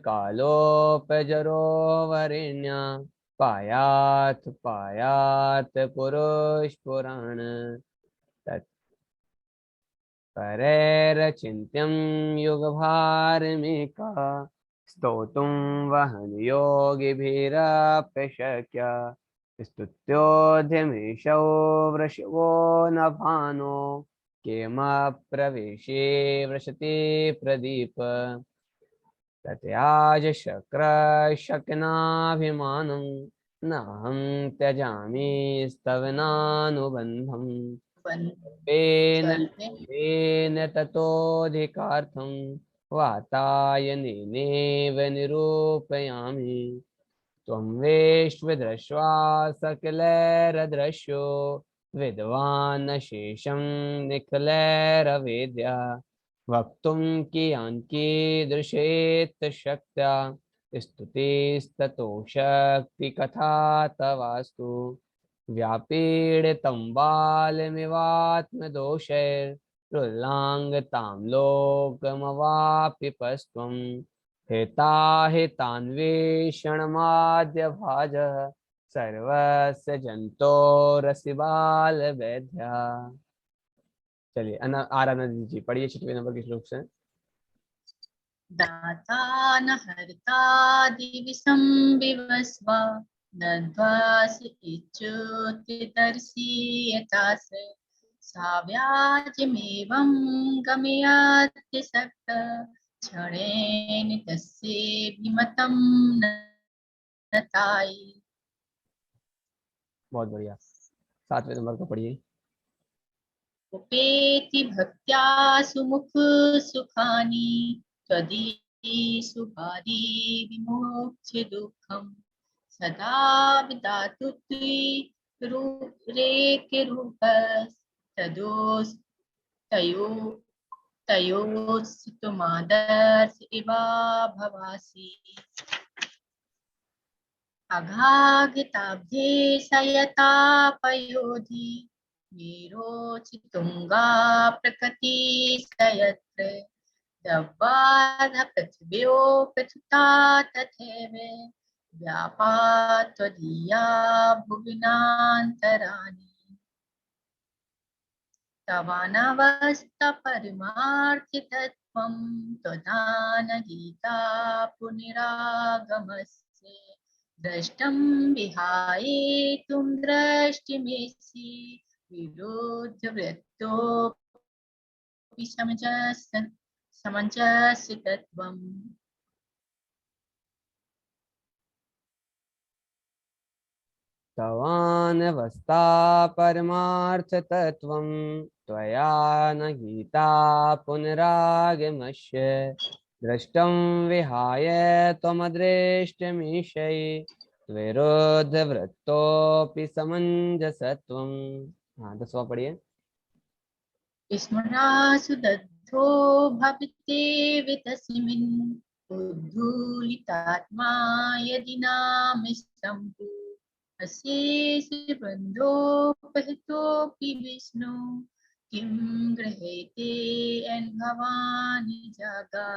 कालोपजरो वरेण्य पायात् पायात् पुरुष पुराण तत्परेरचिन्त्यं युगभारमेका स्तोतुं वहन योगिभिरप्यशक्य स्तुत्योऽध्यमीशौ वृषभो न भानो केमप्रवेशे वृषति प्रदीप तत्याज शक्र शक्नाभिमानं नाहं त्यजामि स्तवनानुबन्धम् पेन पेन ततोऽधिकार्थं वातायनेनेव निरूपयामि त्वं वेश्वदृष्ट्वा सकलैरदृश्यो विद्वान् शेषं निखलैरवेद्य वक्तुं कियान्कीदृशेत् शक्त्या स्तुतिस्ततो शक्तिकथा तवास्तु व्यापीडितं बालमिवात्मदोषैर्लुल्लाङ्गतां लोकमवाप्यपस्त्वं हिताहितान्वेषणमाद्यभाजः सर्वस्य जन्तोरसिबालवैद्या। चलिए आराधना जी पढ़िए 6वें नंबर के श्लोक से। दाता न हर्ता दिविसं विवस्वा नद्वासि इच्छुतिदर्शी यथास साव्याजमेवं गमयाति सक्त क्षणेन तस्येऽभिमतं नताई। बहुत बढ़िया। 7वें नंबर को पढ़िए। उपेति भक्त्या सुमुख सुखानि त्वदीयेषु भारी विमोक्ष्य दुःखं सदा विधातु तयोस्तुमादर्श इवा भवासि अघागिताब्धे सयतापयोधि नीरोचितुंगा प्रकृति सयत्र दव्वाध पृथिव्यो पृथुता तथैव व्यापात्वदीया भुविनान्तराणि तवानवस्थापरिमार्थितत्वं त्वदानगीता पुनरागमस्य दृष्टं विहायेतुं दृष्टिमेसि विरोधवृत्तोऽपि समञ्जस्य तत्त्वम्। तवानवस्था परमार्थतत्त्वं त्वया न गीता पुनरागमस्य दृष्टं विहाय त्वमदृष्टमीशै विरोधवृत्तोऽपि समञ्जसत्वम्। हाँ 10वां पढ़िए। स्मरासु दग्धो भवितेव तस्मिन् उद्धूलितात्मा यदि नामिष्टम्भु अशेष बन्धोपहतोऽपि विष्णु किं गृह्यते भवानि जागा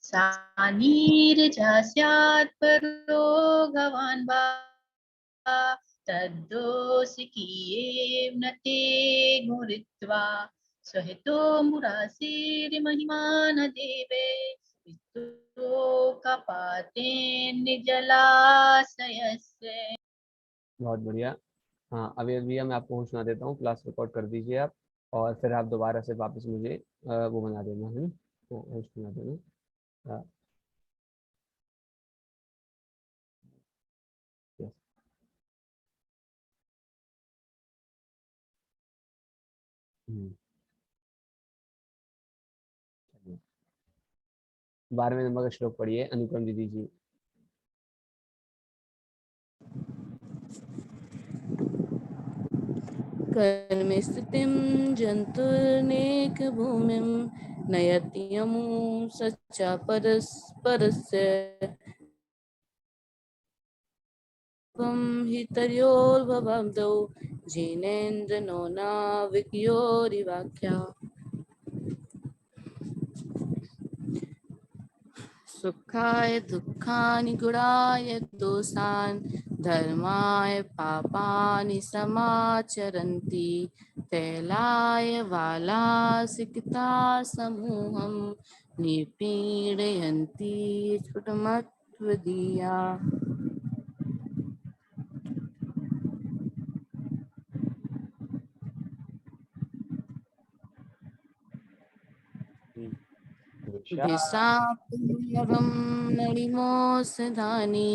सानीर्जा स्यात् परो भवान् वा तद्दोषिकीयेव न ते गुरित्वा सहितो मुरासिर्महिमान देवे कपातेन जलाशयस्य। बहुत बढ़िया। हाँ अभी मैं आपको सुना देता हूँ, क्लास रिकॉर्ड कर दीजिए आप और फिर आप दोबारा से वापस मुझे वो बना देना है, वो होस्ट बना देना। yes. 12वें नंबर का श्लोक पढ़िए अनुक्रम दीदी जी। कर्मे स्थितिं जन्तुर्नेक भूमिं नयति यमो सच्चा परस्परस्य हि तर्योर्भवब्दौ जिनेन्द्र नो नाविकयोरिवाख्या। सुखाय दुःखानि गुणाय दोषान् धर्माय पापानि समाचरन्ति तैलाय वालासिकता समूहं निपीडयन्ति स्फुटमत्वदीया। विशापुरं नलिमोषधानि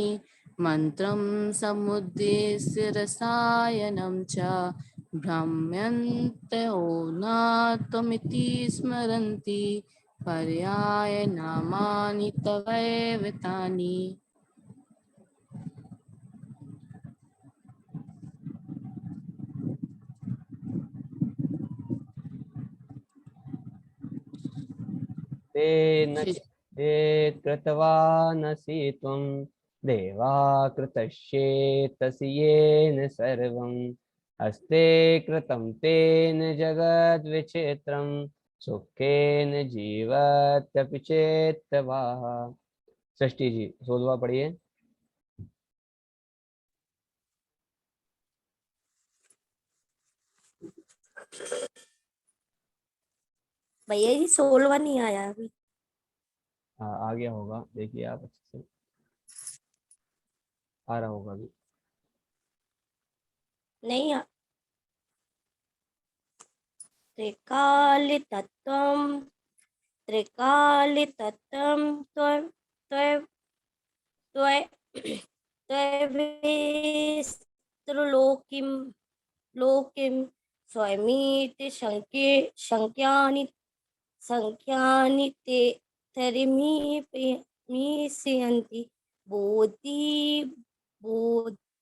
मंत्रं समुद्देश्य रसायनं च भ्रम्यन्तयो न त्वमिति स्मरन्ति पर्याय नामानि तवैव तानि। तेन कृतवानसि त्वं देवा कृतश्चेतसि येन सर्वं हस्ते कृतं तेन जगद्विचित्रं सुखेन जीवत्यपि चेत्तवाः। सृष्टि जी 16वां पढ़िए। भैया जी 16वां नहीं आया अभी। हाँ आ गया होगा, देखिए आप अच्छे से आ रहा होगा अभी। नहीं त्रिकालितत्वं त्रिकालितत्वं त्वविस्त्रलोकिं लोकिं स्वयमीति संख्यानि ते तरिमीपयन्ति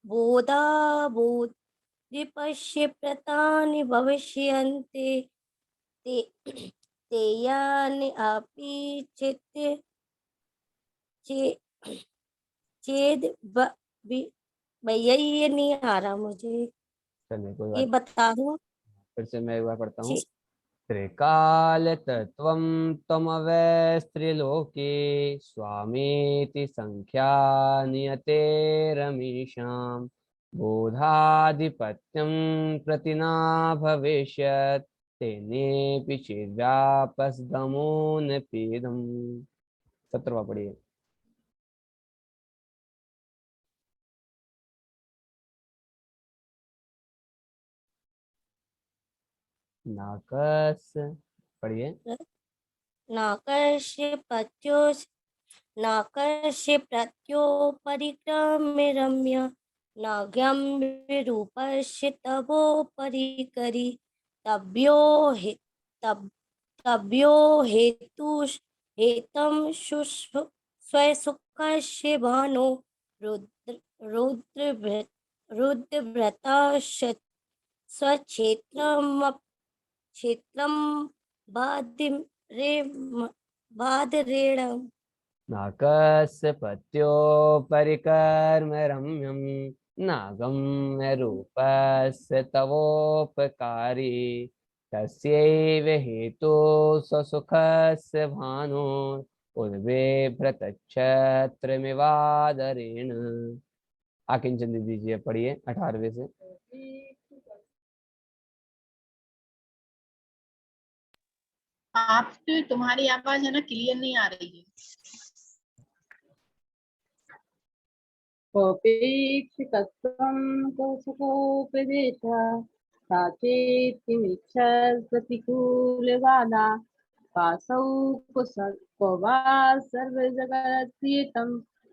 बोधा बोधिपश्य प्रतानि भविष्यन्ति ते यानि अपि चेद भैया ये नहीं आ रहा मुझे, चलिए कोई ये बात, बता दो फिर से मैं एक बार पढ़ता हूँ। जी। त्रिकालतत्त्वं त्वमवैस्त्रिलोके स्वामीति संख्यानियतेरमीषां बोधाधिपत्यं प्रतिना भविष्यत् तेनेऽपि चेद्व्यापस्दमो न पीदम्। 17वां पढ़िए। नाकस पढ़िए। नाकस्य प्रत्यो परिक्रम्य रम्य नाग्यं विरूपस्य तवोपरि तभ्यो हेतुं स्वसुखस्य भानो रुद्रभृता क्षेत्रं बादरेण नाकस्य पत्यो परिकर्म रम्यं नागम्य रूपस्य तवोपकारी तस्यैव हेतु स्वसुखस्य भानो उद्बिभ्रतच्छत्रमिवादरेण। आकिंचन दे दीजिए, पढ़िए 18वें से। आप तो तुम्हारी आवाज है ना क्लियर नहीं आ रही है। कोऽपेक्षितत्वं कौसुकोपदेशः साचेत्किमिच्छत्प्रतिकूलवादा कासौ को वा सर्वजगत्प्रियतं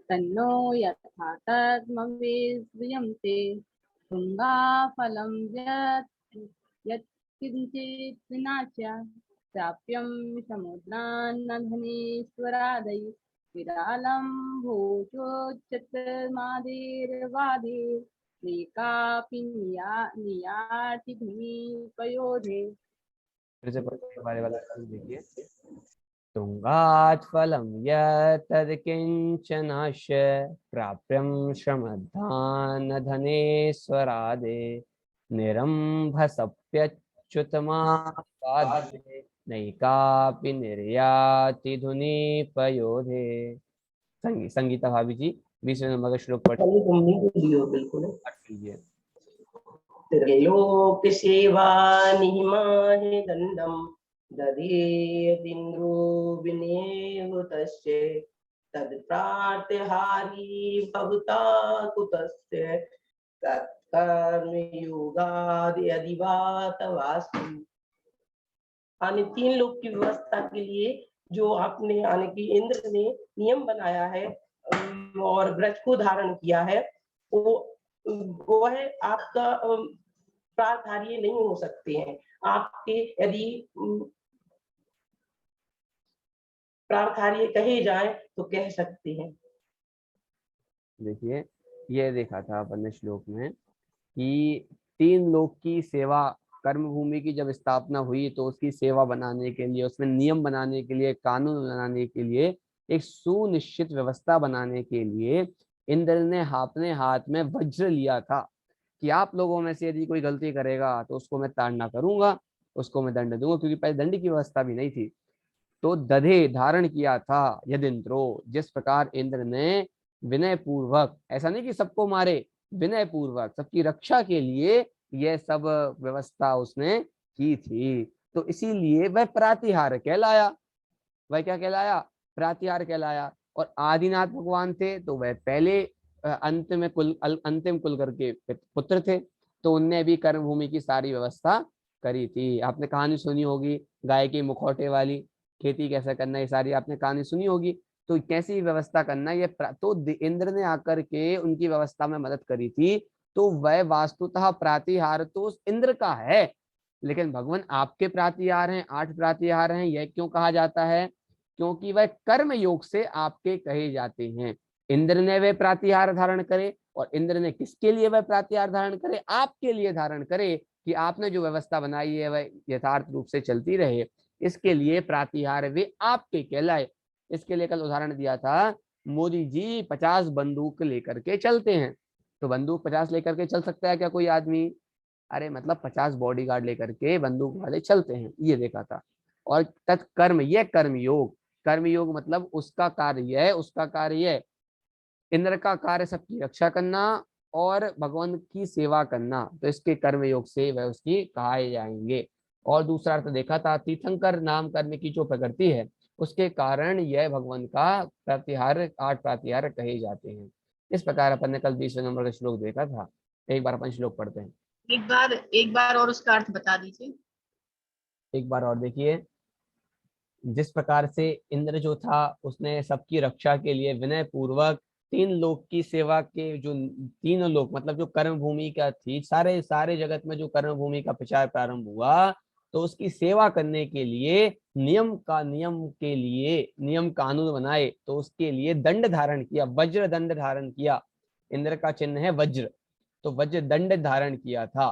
तन्नो यथा तत्मवेद्यन्ते तुङ्गाफलं यत्किञ्चित् विनाश्य प्राप्यं समुद्रान्नधनेश्वरादै विरालं भूचोच्चतमादिर्वादे नेकापि नियाति धूपयोधे। फिर से पढ़िए, हमारे वाला देखिए। तुंगात् फलं यत्तद्किञ्चनाश्य प्राप्यं श्रमधानधनेश्वरादे निरम्भसप्यच्युतमापादे नैकापि निर्याति धुनीपयोधे। संगीता भाभी जी 20वें नंबर का श्लोक पढ़ बिल्कुल लीजिए। त्रिलोक सेवा निहिमाहि दंडम दधेयतीन्द्रो विनेव तस्य तत्प्रात्यहारी भवता कुतस्य तत्कर्मयोगादि अधिवातवास्ति। यानी 3 लोक की व्यवस्था के लिए जो आपने यानी कि इंद्र ने नियम बनाया है और व्रत को धारण किया है, वो है आपका प्रार्थार्य नहीं हो सकते हैं। आपके यदि प्रार्थार्य कहे जाए तो कह सकते हैं। देखिए ये देखा था अपन ने श्लोक में कि 3 लोक की सेवा, कर्म भूमि की जब स्थापना हुई तो उसकी सेवा बनाने के लिए, उसमें नियम बनाने के लिए, कानून बनाने के लिए, एक सुनिश्चित व्यवस्था बनाने के लिए इंद्र ने अपने हाथ में वज्र लिया था कि आप लोगों में से यदि कोई गलती करेगा तो उसको मैं ताड़ना करूंगा, उसको मैं दंड दूंगा, क्योंकि पहले दंड की व्यवस्था भी नहीं थी। तो दधे धारण किया था यदिंद्रो, जिस प्रकार इंद्र ने विनय पूर्वक, ऐसा नहीं कि सबको मारे, विनय पूर्वक सबकी रक्षा के लिए यह सब व्यवस्था उसने की थी, तो इसीलिए वह प्रातिहार कहलाया। वह क्या कहलाया? प्रातिहार कहलाया। और आदिनाथ भगवान थे तो वह पहले अंतिम कुल करके पुत्र थे, तो उनने भी कर्म भूमि की सारी व्यवस्था करी थी। आपने कहानी सुनी होगी गाय के मुखौटे वाली, खेती कैसे करना, ये सारी आपने कहानी सुनी होगी। तो कैसी व्यवस्था करना, ये तो इंद्र ने आकर के उनकी व्यवस्था में मदद करी थी, तो वह वास्तुतः प्रातिहार तो उस इंद्र का है, लेकिन भगवान आपके प्रातिहार हैं, 8 प्रातिहार हैं। यह क्यों कहा जाता है? क्योंकि वह कर्म योग से आपके कहे जाते हैं। इंद्र ने वे प्रातिहार धारण करे, और इंद्र ने किसके लिए वह प्रातिहार धारण करे? आपके लिए धारण करे, कि आपने जो व्यवस्था बनाई है वह यथार्थ रूप से चलती रहे, इसके लिए प्रातिहार वे आपके कहलाए। इसके लिए कल उदाहरण दिया था, मोदी जी 50 बंदूक लेकर के चलते हैं, तो बंदूक 50 लेकर के चल सकता है क्या कोई आदमी? अरे मतलब 50 बॉडीगार्ड लेकर के बंदूक वाले चलते हैं, ये देखा था। और तत्कर्म, यह कर्मयोग, कर्मयोग मतलब उसका कार्य है, उसका कार्य है, इंद्र का कार्य सबकी रक्षा करना और भगवान की सेवा करना, तो इसके कर्मयोग से वह उसकी कहाए जाएंगे। और दूसरा अर्थ देखा था, तीर्थंकर नाम कर्म की जो प्रकृति है उसके कारण यह भगवान का प्रतिहार, 8 प्रतिहार कहे जाते हैं। इस प्रकार अपन ने कल 20वें नंबर का श्लोक देखा था। एक बार अपन श्लोक पढ़ते हैं। एक बार और उसका अर्थ बता दीजिए। एक बार और देखिए, जिस प्रकार से इंद्र जो था उसने सबकी रक्षा के लिए विनय पूर्वक 3 लोक की सेवा के, जो 3 लोक मतलब जो कर्म भूमि का थी, सारे जगत में जो कर्म भूमि का प्रचार प्रारंभ हुआ, तो उसकी सेवा करने के लिए नियम के लिए नियम कानून बनाए, तो उसके लिए दंड धारण किया, वज्र दंड धारण किया। इंद्र का चिन्ह है वज्र, तो वज्र दंड धारण किया था,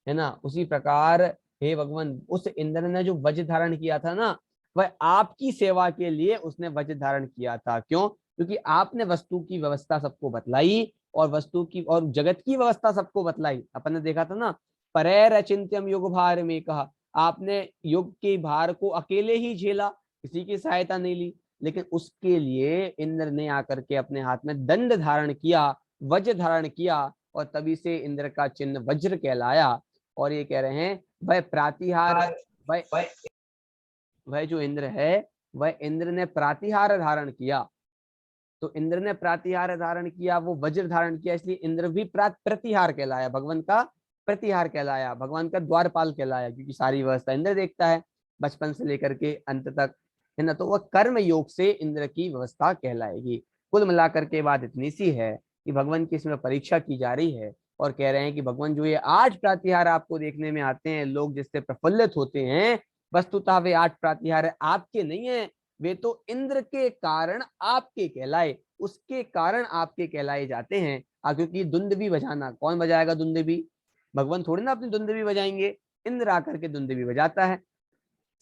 है ना। उसी प्रकार हे भगवान, उस इंद्र ने जो वज्र धारण किया था ना, वह आपकी सेवा के लिए उसने वज्र धारण किया था। क्यों? क्योंकि आपने वस्तु की व्यवस्था सबको बतलाई, और वस्तु की और जगत की व्यवस्था सबको बतलाई। अपन ने देखा था ना, परैर अचिंत्यम युग भार में कहा, आपने युग के भार को अकेले ही झेला, किसी की सहायता नहीं ली, लेकिन उसके लिए इंद्र ने आकर के अपने हाथ में दंड धारण किया, वज्र धारण किया, और तभी से इंद्र का चिन्ह वज्र कहलाया। और ये कह रहे हैं वह प्रातिहार, वह जो इंद्र है, वह इंद्र ने प्रातिहार धारण किया, तो इंद्र ने प्रातिहार धारण किया, वो वज्र धारण किया, इसलिए इंद्र भी प्रतिहार कहलाया, भगवान का प्रतिहार कहलाया, भगवान का द्वारपाल कहलाया, क्योंकि सारी व्यवस्था इंद्र देखता है बचपन से लेकर के अंत तक, है ना। तो वह कर्म योग से इंद्र की व्यवस्था कहलाएगी। कुल मिलाकर के बात इतनी सी है कि भगवान की इसमें परीक्षा की जा रही है, और कह रहे हैं कि भगवान जो ये 8 प्रातिहार आपको देखने में आते हैं, लोग जिससे प्रफुल्लित होते हैं, वस्तुतः वे 8 प्रातिहार आपके नहीं है, वे तो इंद्र के कारण आपके कहलाए, उसके कारण आपके कहलाए जाते हैं। क्योंकि दुंदुभी बजाना कौन बजाएगा? दुंदुभी भगवान थोड़ी ना अपनी दुंदुभी बजाएंगे, इंद्र आकर के दुंदुभी बजाता है।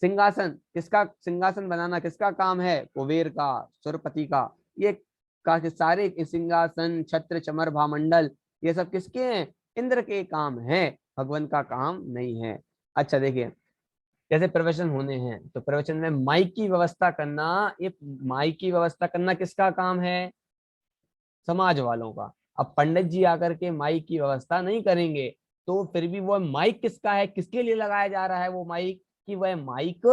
सिंहासन, किसका सिंहासन बनाना किसका काम है? कुबेर का, सुरपति का। ये का सारे सिंहासन, छत्र, चमर, भामंडल, ये सब किसके हैं? इंद्र के काम है, भगवान का काम नहीं है। अच्छा देखिए, जैसे प्रवचन होने हैं तो प्रवचन में माइक की व्यवस्था करना, ये माइक की व्यवस्था करना किसका काम है? समाज वालों का। अब पंडित जी आकर के माइक की व्यवस्था नहीं करेंगे तो फिर भी वो माइक किसका है, किसके लिए लगाया जा रहा है वो माइक? कि वह माइक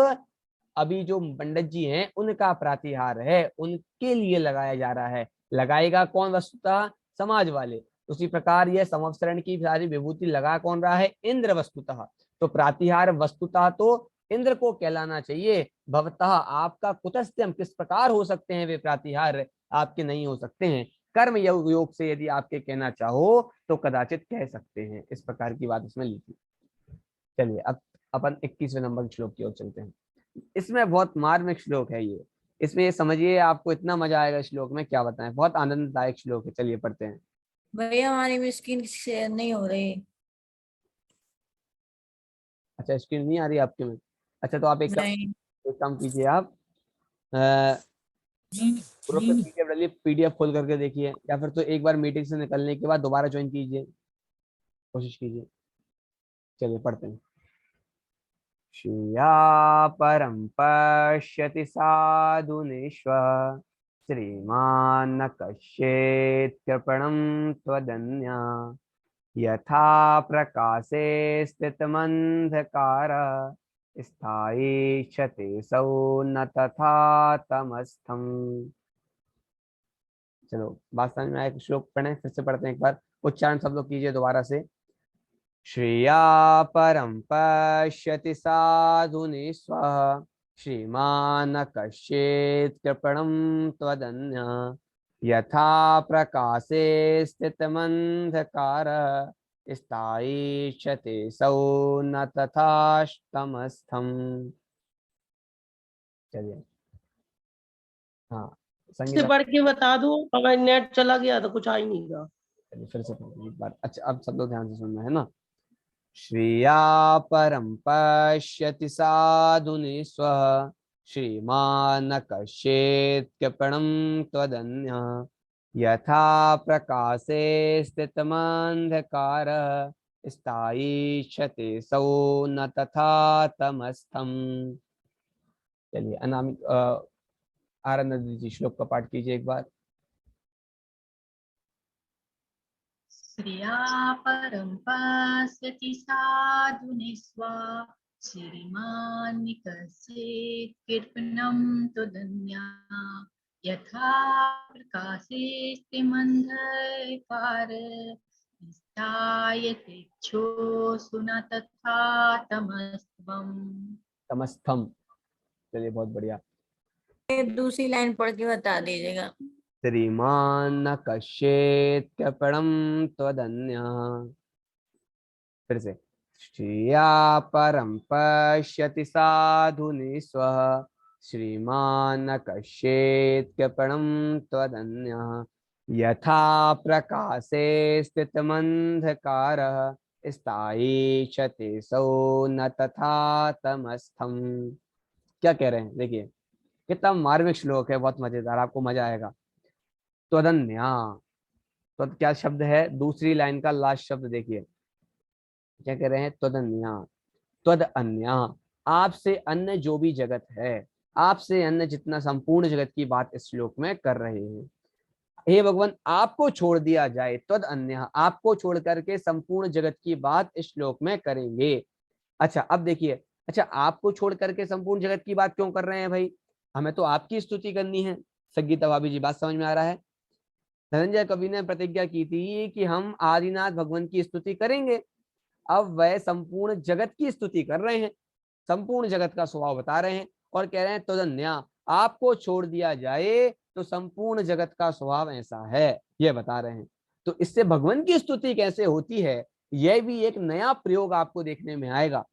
अभी जो पंडित जी हैं उनका प्रतिहार है, उनके लिए लगाया जा रहा है। लगाएगा कौन? वस्तुतः समाज वाले। उसी प्रकार यह संवत्सरण की सारी विभूति लगा कौन रहा है? इंद्र वस्तुतः। तो प्रतिहार वस्तुतः तो इंद्र को कहलाना चाहिए। भवतः आपका कुतस्थ्यम, किस प्रकार हो सकते हैं वे प्रतिहार? आपके नहीं हो सकते हैं। कर्म योग से यदि आपके कहना चाहो तो कदाचित कह सकते हैं। इस प्रकार की बात इसमें लिखी। चलिए अब अपन 21वें नंबर श्लोक की ओर चलते हैं। इसमें बहुत मार्मिक श्लोक है ये। इसमें ये समझिए, आपको इतना मजा आएगा श्लोक में, क्या बताएं। बहुत आनंददायक श्लोक है। चलिए पढ़ते हैं। भैया हमारी भी स्क्रीन शेयर नहीं हो रही। अच्छा, स्क्रीन नहीं आ रही आपके में? अच्छा, तो आप एक नहीं। काम कीजिए। आप ग्रुप पे पीडीएफ डालिए, पीडीएफ खोल करके देखिए, या फिर तो एक बार मीटिंग से निकलने के बाद दोबारा ज्वाइन कीजिए, कोशिश कीजिए। चलिए पढ़ते हैं। श्रिया परं पश्यति साधुनिष्व श्रीमान् न कश्चित् कृपणं त्वदन्या यथा प्रकाशे स्थितमन्धकार स्थायीच्छते सौ न तथा तमस्थम्। चलो बात समझ में आया? श्लोक पढ़ें, फिर से पढ़ते हैं एक बार, उच्चारण सब लोग कीजिए दोबारा से। श्रिया परं पश्यति साधुनि स्वः श्रीमान् न कश्चित् कृपणं त्वदन्यः यथा प्रकाशे स्थितमन्धकार स्थायीच्छते सौ न तथा तमस्थम्। चलिए हाँ, से संगीता पढ़ के बता दो, अगर नेट चला गया तो कुछ आ ही नहीं रहा। चलिए फिर से पढ़ते हैं एक बार। अच्छा, अब सब लोग ध्यान से सुनना है ना। श्रिया परं पश्यति साधुनि स्वः श्रीमान् न कश्चित् कृपणं त्वदन्यः यथा प्रकाशे स्थितमन्धकार स्थायीच्छते सौ न तथा तमस्थम्। चलिए अनामिक आनंद जी श्लोक का पाठ कीजिए एक बार। श्रिया परं पश्यति साधुनिस्वा श्रीमान् न कश्चित् कृपणं त्वदन्या यथा प्रकाशे स्थितमन्धकार स्थायीच्छते न तथा तमस्त्वम्। तमस्थम। चलिए बहुत बढ़िया। दूसरी लाइन पढ़ के बता दीजिएगा। श्रीमान् न कश्चित् कृपणं त्वदन्यः। फिर से। श्रिया परं पश्यति साधुनि स्वः श्रीमान् न कश्चित् कृपणं त्वदन्यः यथा प्रकाशे स्थितमन्धकारः स्थायीच्छते सौ न तथा तमस्थम्। क्या कह रहे हैं देखिए, कितना मार्मिक श्लोक है, बहुत मजेदार, आपको मजा आएगा। त्वदन्या, तो क्या शब्द है? दूसरी लाइन का लास्ट शब्द देखिए, क्या कह रहे हैं? त्वदन्या, त्वद अन्या, आपसे अन्य जो भी जगत है, आपसे अन्य जितना संपूर्ण जगत की बात इस श्लोक में कर रहे हैं। हे भगवान, आपको छोड़ दिया जाए, त्वद अन्य, आपको छोड़ करके संपूर्ण जगत की बात इस श्लोक में करेंगे। अच्छा अब देखिए, अच्छा आपको छोड़ करके संपूर्ण जगत की बात क्यों कर रहे हैं भाई? हमें तो आपकी स्तुति करनी है। संगीता भाभी जी, बात समझ में आ रहा है? धनंजय कवि ने प्रतिज्ञा की थी कि हम आदिनाथ भगवान की स्तुति करेंगे। अब वह संपूर्ण जगत की स्तुति कर रहे हैं, संपूर्ण जगत का स्वभाव बता रहे हैं और कह रहे हैं तदन्या, आपको छोड़ दिया जाए तो संपूर्ण जगत का स्वभाव ऐसा है, यह बता रहे हैं। तो इससे भगवान की स्तुति कैसे होती है, यह भी एक नया प्रयोग आपको देखने में आएगा।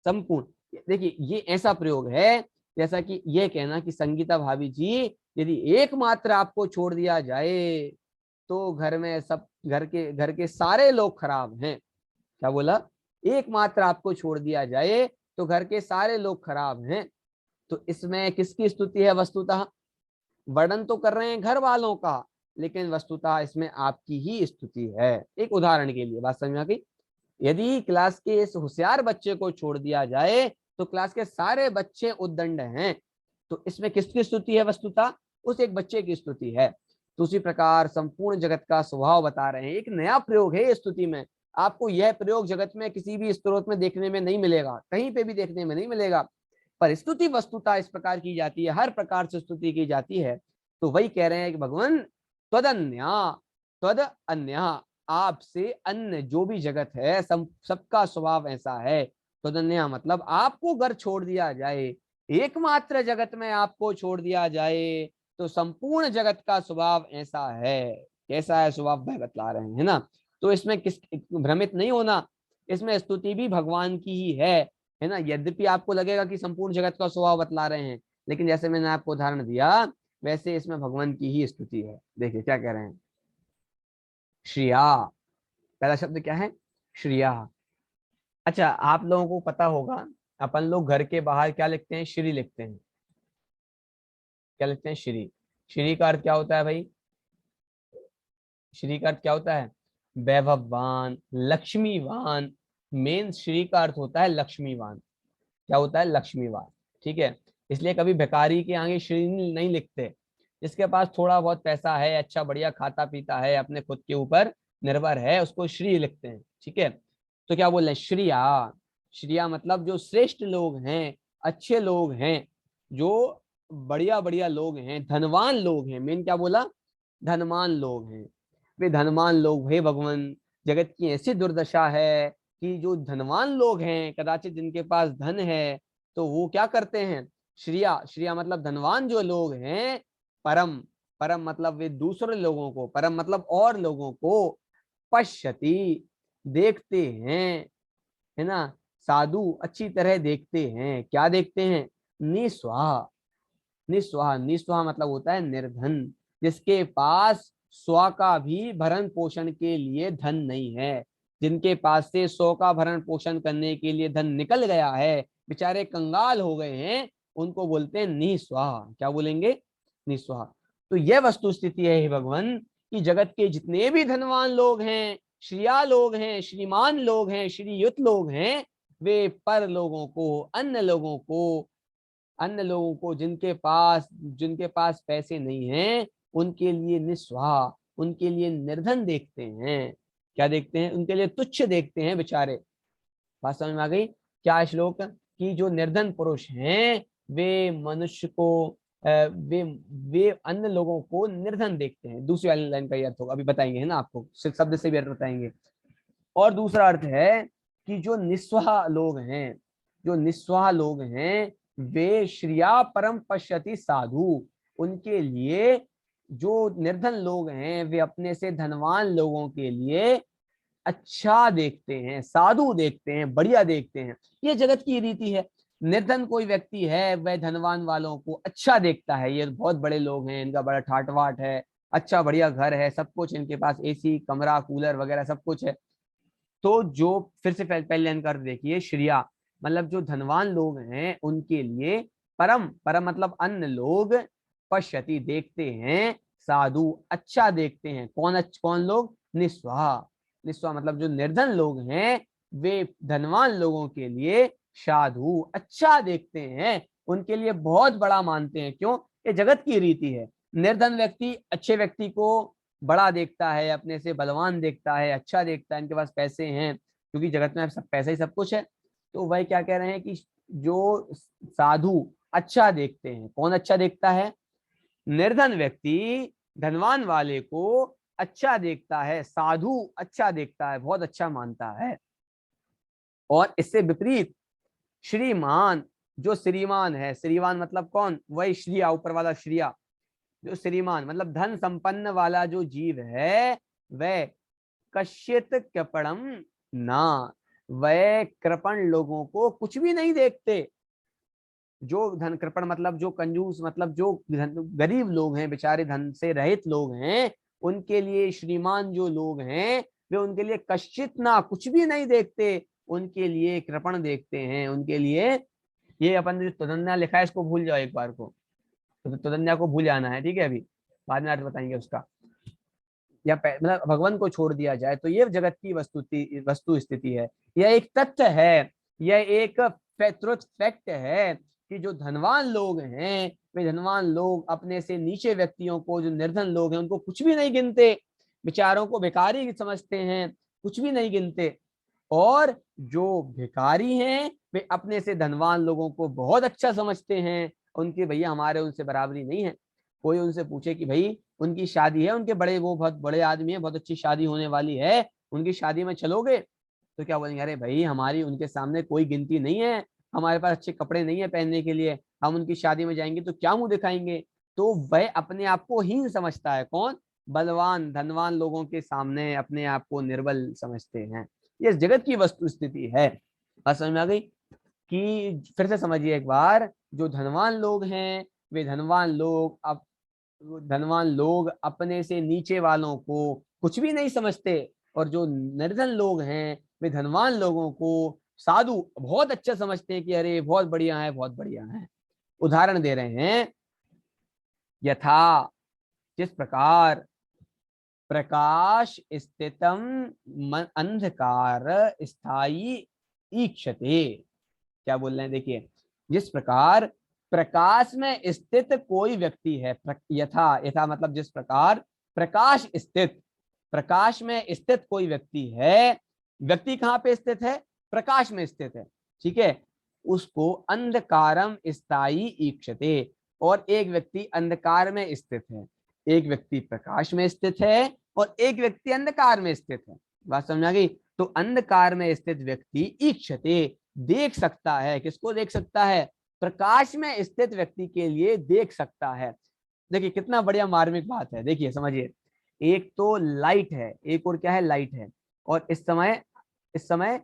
संपूर्ण देखिए, ये ऐसा प्रयोग है जैसा कि यह कहना कि संगीता भाभी जी, यदि एकमात्र आपको छोड़ दिया जाए तो घर में सब घर के सारे लोग खराब हैं। क्या बोला? एकमात्र आपको छोड़ दिया जाए तो घर के सारे लोग खराब हैं। तो इसमें किसकी स्तुति है? वस्तुतः वर्णन तो कर रहे हैं घर वालों का, लेकिन वस्तुतः इसमें आपकी ही स्तुति है। एक उदाहरण के लिए बात समझ में आ गई? यदि क्लास के इस होशियार बच्चे को छोड़ दिया जाए तो क्लास के सारे बच्चे उद्दंड हैं। तो इसमें किसकी स्तुति है? वस्तुतः उस एक बच्चे की स्तुति है। तो उसी प्रकार संपूर्ण जगत का स्वभाव बता रहे हैं। एक नया प्रयोग है इस स्तुति में। आपको यह प्रयोग जगत में किसी भी स्त्रोत में देखने में नहीं मिलेगा, कहीं पे भी देखने में नहीं मिलेगा। पर स्तुति वस्तुतः इस प्रकार की जाती है, हर प्रकार से स्तुति की जाती है। तो वही कह रहे हैं कि भगवान त्वदन्या, त्वद अन्य, आपसे अन्य जो भी जगत है सबका स्वभाव ऐसा है। त्वदन्या मतलब आपको घर छोड़ दिया जाए, एकमात्र जगत में आपको छोड़ दिया जाए, तो संपूर्ण जगत का स्वभाव ऐसा है। कैसा है स्वभाव वह बतला रहे हैं, है ना। तो इसमें किस भ्रमित नहीं होना, इसमें स्तुति भी भगवान की ही है ना। यद्यपि आपको लगेगा कि संपूर्ण जगत का स्वभाव बतला रहे हैं, लेकिन जैसे मैंने आपको उदाहरण दिया वैसे इसमें भगवान की ही स्तुति है। देखिए क्या कह रहे हैं, श्रिया, पहला शब्द क्या है? श्रिया। अच्छा, आप लोगों को पता होगा अपन लोग घर के बाहर क्या लिखते हैं? श्री लिखते हैं। क्या लिखते हैं? श्री। श्री का अर्थ क्या होता है भाई? श्री का अर्थ क्या होता है? वैभववान, लक्ष्मीवान। मेन श्री का अर्थ होता है लक्ष्मीवान। क्या होता है? लक्ष्मीवान। ठीक है, इसलिए कभी भिखारी के आगे श्री नहीं लिखते। जिसके पास थोड़ा बहुत पैसा है, अच्छा बढ़िया खाता पीता है, अपने खुद के ऊपर निर्भर है, उसको श्री लिखते हैं। ठीक है, तो क्या बोल रहे हैं? श्रिया। श्रिया मतलब जो श्रेष्ठ लोग हैं, अच्छे लोग हैं, जो बढ़िया बढ़िया लोग हैं, धनवान लोग हैं। मेन क्या बोला? धनवान लोग हैं। वे धनवान लोग, हे भगवान, जगत की ऐसी दुर्दशा है कि जो धनवान लोग हैं, कदाचित जिनके पास धन है, तो वो क्या करते हैं? श्रिया, श्रिया मतलब धनवान जो लोग हैं, परम, परम मतलब वे दूसरे लोगों को, परम मतलब और लोगों को, पश्यति देखते हैं, है ना, साधु अच्छी तरह देखते हैं। क्या देखते हैं? निस्वाहा। निस्वाहा, निस्वाहा मतलब होता है निर्धन, जिसके पास स्व का भी भरण पोषण के लिए धन नहीं है, जिनके पास से 100 का भरण पोषण करने के लिए धन निकल गया है, बेचारे कंगाल हो गए हैं, उनको बोलते हैं निस्वाहा। क्या बोलेंगे? निस्वाहा। तो यह वस्तु स्थिति है भगवान कि जगत के जितने भी धनवान लोग हैं, श्रिया लोग हैं, श्रीमान लोग हैं, श्रीयुत लोग हैं, वे पर लोगों को, अन्य लोगों को, अन्य लोगों को जिनके पास पैसे नहीं हैं, उनके लिए निस्वाहा, उनके लिए निर्धन देखते हैं। क्या देखते हैं? उनके लिए तुच्छ देखते हैं बेचारे। बात समझ में आ गई? क्या श्लोक कि जो निर्धन पुरुष हैं वे मनुष्य को वे अन्य लोगों को निर्धन देखते हैं। दूसरी वाली लाइन का अर्थ होगा, अभी बताएंगे, है ना, आपको सिर्फ शब्द से भी अर्थ बताएंगे। और दूसरा अर्थ है कि जो निस्वाहा लोग हैं, जो निस्वाहा लोग हैं, वे श्रिया परम पश्यति साधु, उनके लिए जो निर्धन लोग हैं वे अपने से धनवान लोगों के लिए अच्छा देखते हैं, साधु देखते हैं, बढ़िया देखते हैं। ये जगत की रीति है। निर्धन कोई व्यक्ति है वह धनवान वालों को अच्छा देखता है, ये बहुत बड़े लोग हैं, इनका बड़ा ठाटवाट है, अच्छा बढ़िया घर है, सब कुछ इनके पास, एसी, कमरा, कूलर वगैरह सब कुछ है। तो जो फिर से पहले लाइन कर देखिए, श्रिया मतलब जो धनवान लोग हैं उनके लिए, परम, परम मतलब अन्य लोग, पश्यति देखते हैं, साधु अच्छा देखते हैं। कौन लोग? निस्वाहा। निस्वाहा मतलब जो निर्धन लोग हैं वे धनवान लोगों के लिए साधु अच्छा देखते हैं, उनके लिए बहुत बड़ा मानते हैं। क्यों? ये जगत की रीति है। निर्धन व्यक्ति अच्छे व्यक्ति को बड़ा देखता है, अपने से बलवान देखता है, अच्छा देखता है, इनके पास पैसे हैं, क्योंकि जगत में सब पैसा ही सब कुछ है। तो वह क्या कह रहे हैं कि जो साधु अच्छा देखते हैं। कौन अच्छा देखता है? निर्धन व्यक्ति धनवान वाले को अच्छा देखता है, साधु अच्छा देखता है, बहुत अच्छा मानता है। और इससे विपरीत श्रीमान, जो श्रीमान है, श्रीमान मतलब कौन? वही श्रिया, ऊपर वाला श्रिया, जो श्रीमान मतलब धन संपन्न वाला जो जीव है, वह कश्चित कृपणम ना, वह कृपण लोगों को कुछ भी नहीं देखते। जो धन कृपण मतलब जो कंजूस, मतलब जो गरीब लोग हैं, बेचारे धन से रहित लोग हैं, उनके लिए श्रीमान जो लोग हैं वे उनके लिए कश्चित ना, कुछ भी नहीं देखते, उनके लिए कृपण देखते हैं। उनके लिए, ये अपन जो तदन्या लिखा है इसको भूल जाओ एक बार को, तो तदन्या को भूल जाना है, ठीक है, अभी बाद में अर्थ बताएंगे उसका। या मतलब भगवान को छोड़ दिया जाए तो ये जगत की वस्तु स्थिति है। यह एक तथ्य है, यह एक ट्रुथ फैक्ट है कि जो धनवान लोग हैं वे धनवान लोग अपने से नीचे व्यक्तियों को, जो निर्धन लोग हैं, उनको कुछ भी नहीं गिनते, बेचारों को भिखारी समझते हैं, कुछ भी नहीं गिनते। और जो भिखारी हैं वे अपने से धनवान लोगों को बहुत अच्छा समझते हैं, उनकी भैया हमारे उनसे बराबरी नहीं है। कोई उनसे पूछे कि भाई उनकी शादी है, उनके बड़े, वो बहुत बड़े आदमी है, बहुत अच्छी शादी होने वाली है, उनकी शादी में चलोगे? तो क्या बोलेंगे, अरे भाई हमारी उनके सामने कोई गिनती नहीं है, हमारे पास अच्छे कपड़े नहीं है पहनने के लिए, हम उनकी शादी में जाएंगे तो क्या मुंह दिखाएंगे। तो वह अपने आप को हीन समझता है। कौन? बलवान धनवान लोगों के सामने अपने आप को निर्बल समझते हैं। ये जगत की वस्तु स्थिति है। बात समझ में आ गई? कि फिर से समझिए एक बार, जो धनवान लोग हैं वे धनवान लोग अपने से नीचे वालों को कुछ भी नहीं समझते, और जो निर्धन लोग हैं वे धनवान लोगों को साधु बहुत अच्छा समझते हैं कि अरे बहुत बढ़िया है, बहुत बढ़िया है। उदाहरण दे रहे हैं, यथा जिस प्रकार प्रकाश स्थितम अंधकार स्थायी ईक्षते। क्या बोल रहे हैं, देखिए, जिस प्रकार प्रकाश में स्थित कोई व्यक्ति है, यथा, यथा मतलब जिस प्रकार प्रकाश में स्थित कोई व्यक्ति है, व्यक्ति कहाँ पे स्थित है? प्रकाश में स्थित है, ठीक है, उसको अंधकारम स्थायी ईक्षते। और एक व्यक्ति अंधकार में स्थित है, एक व्यक्ति प्रकाश में स्थित है और एक व्यक्ति अंधकार में स्थित है। बात समझ आ गई? तो अंधकार में स्थित व्यक्ति ईक्षते, देख सकता है। किसको देख सकता है? प्रकाश में स्थित व्यक्ति के लिए देख सकता है। देखिए कितना बढ़िया मार्मिक बात है। देखिए समझिए, एक तो लाइट है, एक और क्या है? लाइट है। और इस समय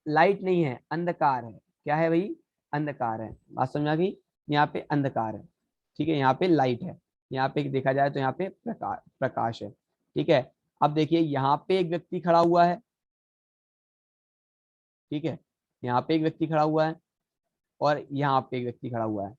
लाइट नहीं है, अंधकार है। क्या है भाई? अंधकार है। बात समझ आ गई? यहाँ पे अंधकार है, ठीक है, यहाँ पे लाइट है, यहाँ पे देखा जाए तो यहाँ पे प्रकाश है, ठीक है। अब देखिए यहाँ पे एक व्यक्ति खड़ा हुआ है, ठीक है, यहाँ पे एक व्यक्ति खड़ा हुआ है और यहाँ पे एक व्यक्ति खड़ा हुआ है,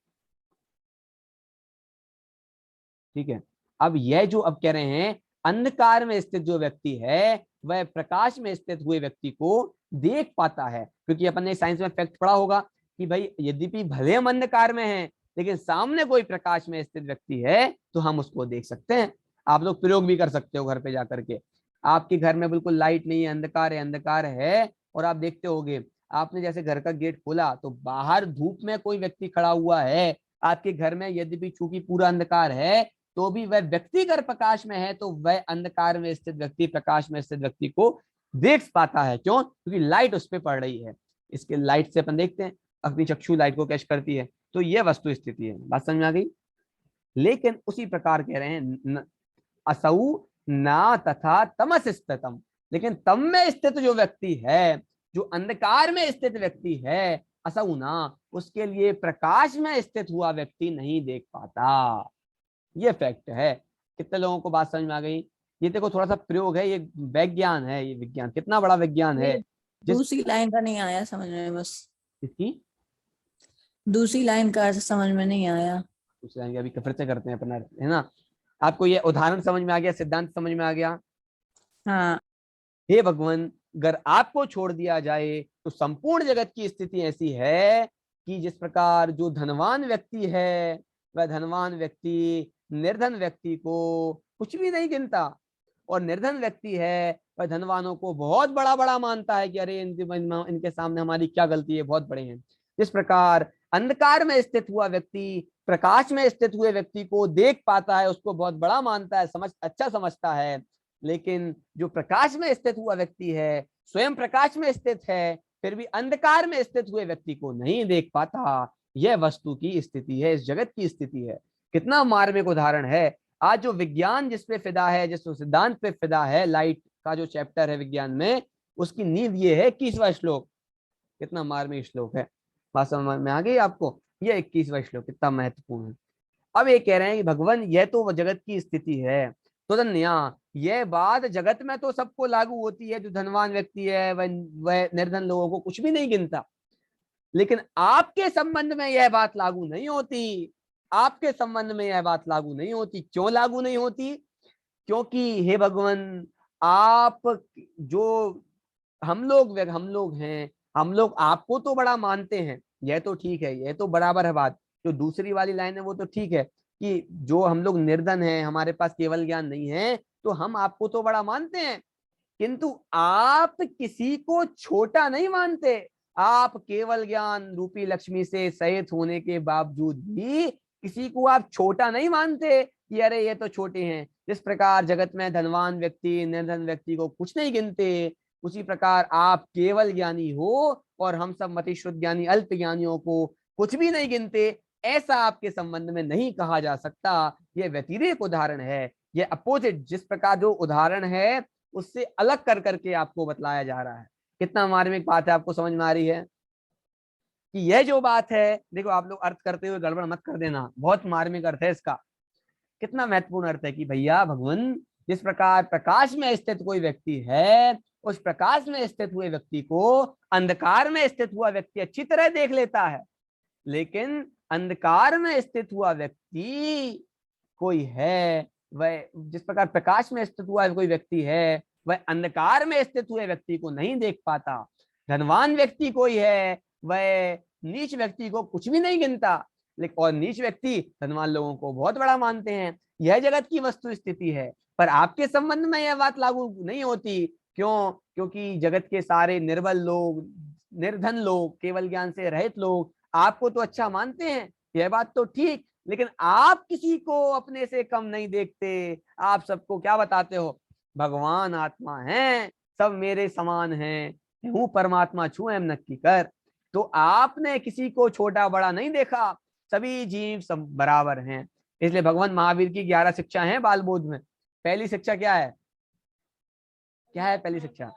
ठीक है। अब यह जो अब कह रहे हैं, अंधकार में स्थित जो व्यक्ति है वह प्रकाश में स्थित हुए व्यक्ति को देख पाता है, क्योंकि अपन ने साइंस में फैक्ट पढ़ा होगा कि भाई यद्यपि भले हम अंधकार में हैं लेकिन सामने कोई प्रकाश में स्थित व्यक्ति है तो हम उसको देख सकते हैं। आप लोग प्रयोग भी कर सकते हो घर पे जाकर के। आपके घर में बिल्कुल लाइट नहीं है, अंधकार है और आप देखते होगे, आपने जैसे घर का गेट खोला तो बाहर धूप में कोई व्यक्ति खड़ा हुआ है आपके घर में, यद्यपि चूंकि पूरा अंधकार है तो भी वह व्यक्ति अगर प्रकाश में है तो वह अंधकार में स्थित व्यक्ति प्रकाश में स्थित व्यक्ति को देख पाता है। क्यों? क्योंकि लाइट उस पर पड़ रही है। इसके लाइट से अपन देखते हैं, अपनी चक्षु लाइट को कैच करती है। तो यह वस्तु स्थिति है। बात समझ में आ गई? लेकिन उसी प्रकार कह रहे हैं, असौ ना तथा तमस स्थितम, लेकिन तम में स्थित जो व्यक्ति है, जो अंधकार में स्थित व्यक्ति है, असौ ना, उसके लिए प्रकाश में स्थित हुआ व्यक्ति नहीं देख पाता। ये फैक्ट है। कितने लोगों को बात समझ में आ गई? ये देखो थोड़ा सा प्रयोग है, ये विज्ञान है, ये विज्ञान कितना बड़ा विज्ञान है। दूसरी लाइन का नहीं आया समझ में, बस इसकी दूसरी लाइन का समझ में नहीं आया। दूसरी लाइन अभी फिर से करते हैं अपना, है ना। आपको ये उदाहरण समझ में आ गया, सिद्धांत समझ में आ गया? हाँ, हे भगवान, अगर आपको छोड़ दिया जाए तो संपूर्ण जगत की स्थिति ऐसी है कि जिस प्रकार जो धनवान व्यक्ति है वह धनवान व्यक्ति निर्धन व्यक्ति को कुछ भी नहीं गिनता, और निर्धन व्यक्ति है वह धनवानों को बहुत बड़ा बड़ा मानता है कि अरे इनके सामने हमारी क्या गलती है, बहुत बड़े हैं। जिस प्रकार अंधकार में स्थित हुआ व्यक्ति प्रकाश में स्थित हुए व्यक्ति को देख पाता है, उसको बहुत बड़ा मानता है, अच्छा समझता है, लेकिन जो प्रकाश में स्थित हुआ व्यक्ति है, स्वयं प्रकाश में स्थित है, फिर भी अंधकार में स्थित हुए व्यक्ति को नहीं देख पाता। यह वस्तु की स्थिति है, इस जगत की स्थिति है। कितना मार्मिक उदाहरण है। आज जो विज्ञान जिस पे फिदा है, जिस सिद्धांत पे फिदा है, लाइट का जो चैप्टर है विज्ञान में, उसकी नींव ये है 21वां श्लोक। कितना मार्मिक श्लोक है। बात समझ में आ गई आपको? ये 21वां श्लोक कितना महत्वपूर्ण है। अब ये कह रहे हैं कि भगवान यह तो जगत की स्थिति है, तो धन्या यह बात जगत में तो सबको लागू होती है। जो धनवान व्यक्ति है वह निर्धन लोगों को कुछ भी नहीं गिनता, लेकिन आपके संबंध में यह बात लागू नहीं होती। आपके संबंध में यह बात लागू नहीं होती। क्यों लागू नहीं होती? क्योंकि हे भगवान, आप जो हम लोग हैं, हम लोग आपको तो बड़ा मानते हैं, यह तो ठीक है, यह तो बराबर है बात। जो दूसरी वाली लाइन है वो तो ठीक है कि जो हम लोग निर्धन हैं, हमारे पास केवल ज्ञान नहीं है, तो हम आपको तो बड़ा मानते हैं, किंतु आप किसी को छोटा नहीं मानते। आप केवल ज्ञान रूपी लक्ष्मी से सहित होने के बावजूद भी किसी को आप छोटा नहीं मानते कि अरे ये तो छोटे हैं। जिस प्रकार जगत में धनवान व्यक्ति निर्धन व्यक्ति को कुछ नहीं गिनते, उसी प्रकार आप केवल ज्ञानी हो और हम सब मतिश्रुत ज्ञानी अल्प ज्ञानियों को कुछ भी नहीं गिनते, ऐसा आपके संबंध में नहीं कहा जा सकता। यह व्यतिरेक उदाहरण है, यह अपोजिट, जिस प्रकार जो उदाहरण है उससे अलग कर करके आपको बतलाया जा रहा है। कितना मार्मिक बात है, आपको समझ में आ रही है कि यह जो बात है, देखो आप लोग अर्थ करते हुए गड़बड़ मत कर देना, बहुत मार्मिक अर्थ है इसका। कितना महत्वपूर्ण अर्थ है कि भैया भगवान जिस प्रकार प्रकाश में स्थित कोई व्यक्ति है, उस प्रकाश में स्थित हुए व्यक्ति को अंधकार में स्थित हुआ व्यक्ति अच्छी तरह देख लेता है, लेकिन अंधकार में स्थित हुआ व्यक्ति कोई है, वह जिस प्रकार प्रकाश में स्थित हुआ कोई व्यक्ति है, वह अंधकार में स्थित हुए व्यक्ति को नहीं देख पाता। धनवान व्यक्ति कोई है, वह नीच व्यक्ति को कुछ भी नहीं गिनता, लेकिन और नीच व्यक्ति धनवान लोगों को बहुत बड़ा मानते हैं। यह जगत की वस्तु स्थिति है, पर आपके संबंध में यह बात लागू नहीं होती। क्यों? क्योंकि जगत के सारे निर्बल लोग, निर्धन लोग, केवल ज्ञान से रहित लोग आपको तो अच्छा मानते हैं, यह बात तो ठीक, लेकिन आप किसी को अपने से कम नहीं देखते। आप सबको क्या बताते हो? भगवान आत्मा है, सब मेरे समान हैं, हूँ परमात्मा छू एम नक्की कर। तो आपने किसी को छोटा बड़ा नहीं देखा, सभी जीव सब बराबर हैं। इसलिए भगवान महावीर की 11 शिक्षा है बाल बोध में। पहली शिक्षा क्या है? क्या है पहली शिक्षा?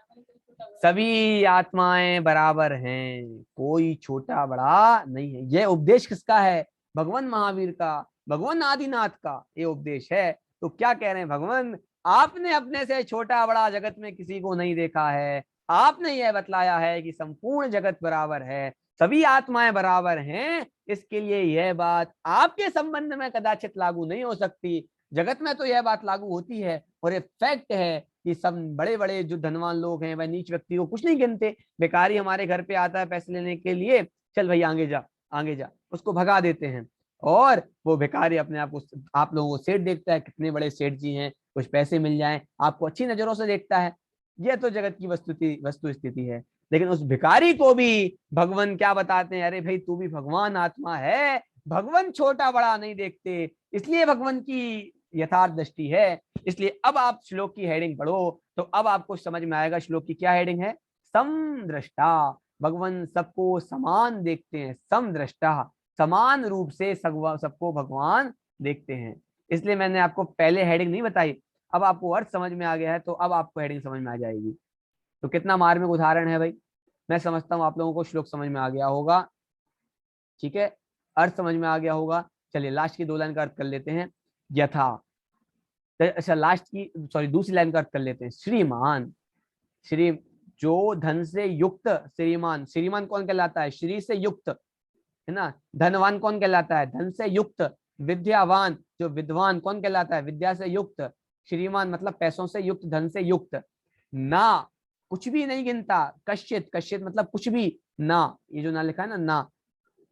सभी आत्माएं बराबर हैं, कोई छोटा बड़ा नहीं है। यह उपदेश किसका है? भगवान महावीर का, भगवान आदिनाथ का ये उपदेश है। तो क्या कह रहे हैं भगवान? आपने अपने से छोटा बड़ा जगत में किसी को नहीं देखा है। आपने यह बतलाया है कि संपूर्ण जगत बराबर है, सभी आत्माएं बराबर हैं। इसके लिए यह बात आपके संबंध में कदाचित लागू नहीं हो सकती, जगत में तो यह बात लागू होती है। और ये फैक्ट है कि सब बड़े बड़े जो धनवान लोग हैं वह नीच व्यक्ति को कुछ नहीं गिनते। बेकारी हमारे घर पे आता है पैसे लेने के लिए, चल भाई आगे जा आगे जा, उसको भगा देते हैं। और वो भिखारी अपने आप को, आप लोगों को सेठ देखता है, कितने बड़े सेठ जी हैं, कुछ पैसे मिल जाएं, आपको अच्छी नजरों से देखता है। यह तो जगत की वस्तु स्थिति है। लेकिन उस भिखारी को भी भगवान क्या बताते हैं? अरे भाई तू भी भगवान आत्मा है, भगवान छोटा बड़ा नहीं देखते, इसलिए भगवान की यथार्थ दृष्टि है। इसलिए अब आप श्लोक की हेडिंग पढ़ो तो अब आपको समझ में आएगा श्लोक की क्या हेडिंग है। समदृष्टा, भगवान सबको समान देखते हैं। समदृष्टा, समान रूप से सबको भगवान देखते हैं। इसलिए मैंने आपको पहले हेडिंग नहीं बताई, अब आपको अर्थ समझ में आ गया है तो अब आपको हेडिंग समझ में आ जाएगी। तो कितना मार्मिक उदाहरण है भाई। मैं समझता हूँ आप लोगों को श्लोक समझ में आ गया होगा, ठीक है, अर्थ समझ में आ गया होगा। चलिए लास्ट की 2 लाइन का अर्थ कर लेते हैं। यथा, अच्छा लास्ट की सॉरी दूसरी लाइन का अर्थ कर लेते हैं। श्रीमान, श्री जो धन से युक्त, श्रीमान, श्रीमान कौन कहलाता है? श्री से युक्त है ना। धनवान कौन कहलाता है? धन से युक्त। विद्यावान, जो विद्वान, कौन कहलाता है? विद्या से युक्त। श्रीमान मतलब पैसों से युक्त, धन से युक्त। ना, कुछ भी नहीं गिनता। कश्चित, कश्चित मतलब कुछ भी ना, ये जो ना लिखा है ना,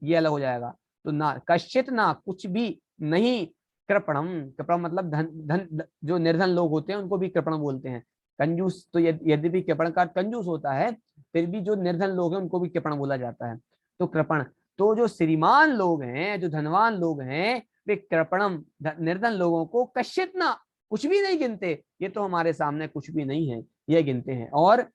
ये अलग हो जाएगा। तो ना, कश्चित ना, कुछ भी नहीं। कृपणम, कृपणम मतलब धन जो निर्धन लोग होते हैं उनको भी कृपण बोलते हैं। कंजूस तो यद्यपि कृपण का कंजूस होता है, फिर भी जो निर्धन लोग हैं उनको भी कृपण बोला जाता है। तो कृपण, तो जो श्रीमान लोग हैं, जो धनवान लोग हैं, वे कृपणम निर्धन लोगों को कश्चित ना, कुछ भी नहीं गिनते। ये तो हमारे सामने कुछ भी नहीं है, ये गिनते हैं। और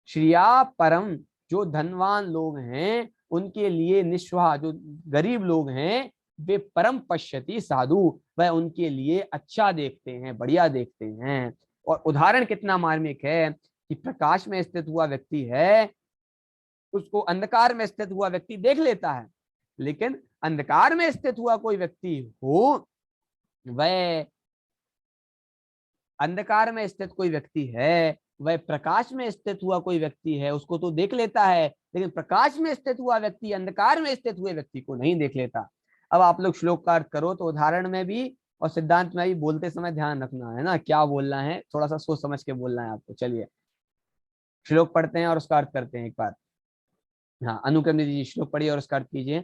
श्रिया परम, जो धनवान लोग हैं उनके लिए निस्वाह, जो गरीब लोग हैं, वे परम पश्यति साधु, वह उनके लिए अच्छा देखते हैं, बढ़िया देखते हैं। और उदाहरण कितना मार्मिक है कि प्रकाश में स्थित हुआ व्यक्ति है, उसको अंधकार में स्थित हुआ व्यक्ति देख लेता है, लेकिन अंधकार में स्थित हुआ कोई व्यक्ति हो, वह अंधकार में स्थित कोई व्यक्ति है, वह प्रकाश में स्थित हुआ कोई व्यक्ति है, उसको तो देख लेता है, लेकिन प्रकाश में स्थित हुआ व्यक्ति अंधकार में स्थित हुए व्यक्ति को नहीं देख लेता। अब आप लोग श्लोक का अर्थ करो तो उदाहरण में भी और सिद्धांत में भी बोलते समय ध्यान रखना है ना, क्या बोलना है, थोड़ा सा सोच समझ के बोलना है आपको। चलिए श्लोक पढ़ते हैं और उसका अर्थ करते हैं एक बार। हाँ, अनुक्रम दीजिए, श्लोक पढ़िए और उसका अर्थ कीजिए।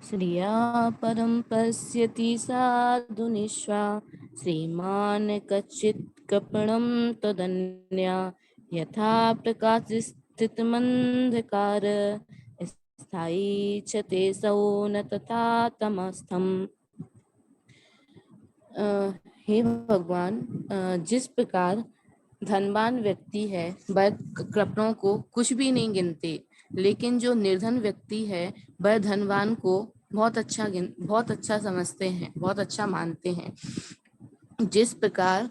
श्रिया परं पश्यति साधु निष्वा श्रीमान् कच्चित् कृपणं तदन्या यथा प्रकाशस्थितमन्धकार स्थायी च तेषौ न तथा तमस्थम्। हे भगवान, जिस प्रकार धनवान व्यक्ति है वह कृपणों को कुछ भी नहीं गिनते, लेकिन जो निर्धन व्यक्ति है वह धनवान को बहुत अच्छा समझते हैं, बहुत अच्छा मानते हैं। जिस प्रकार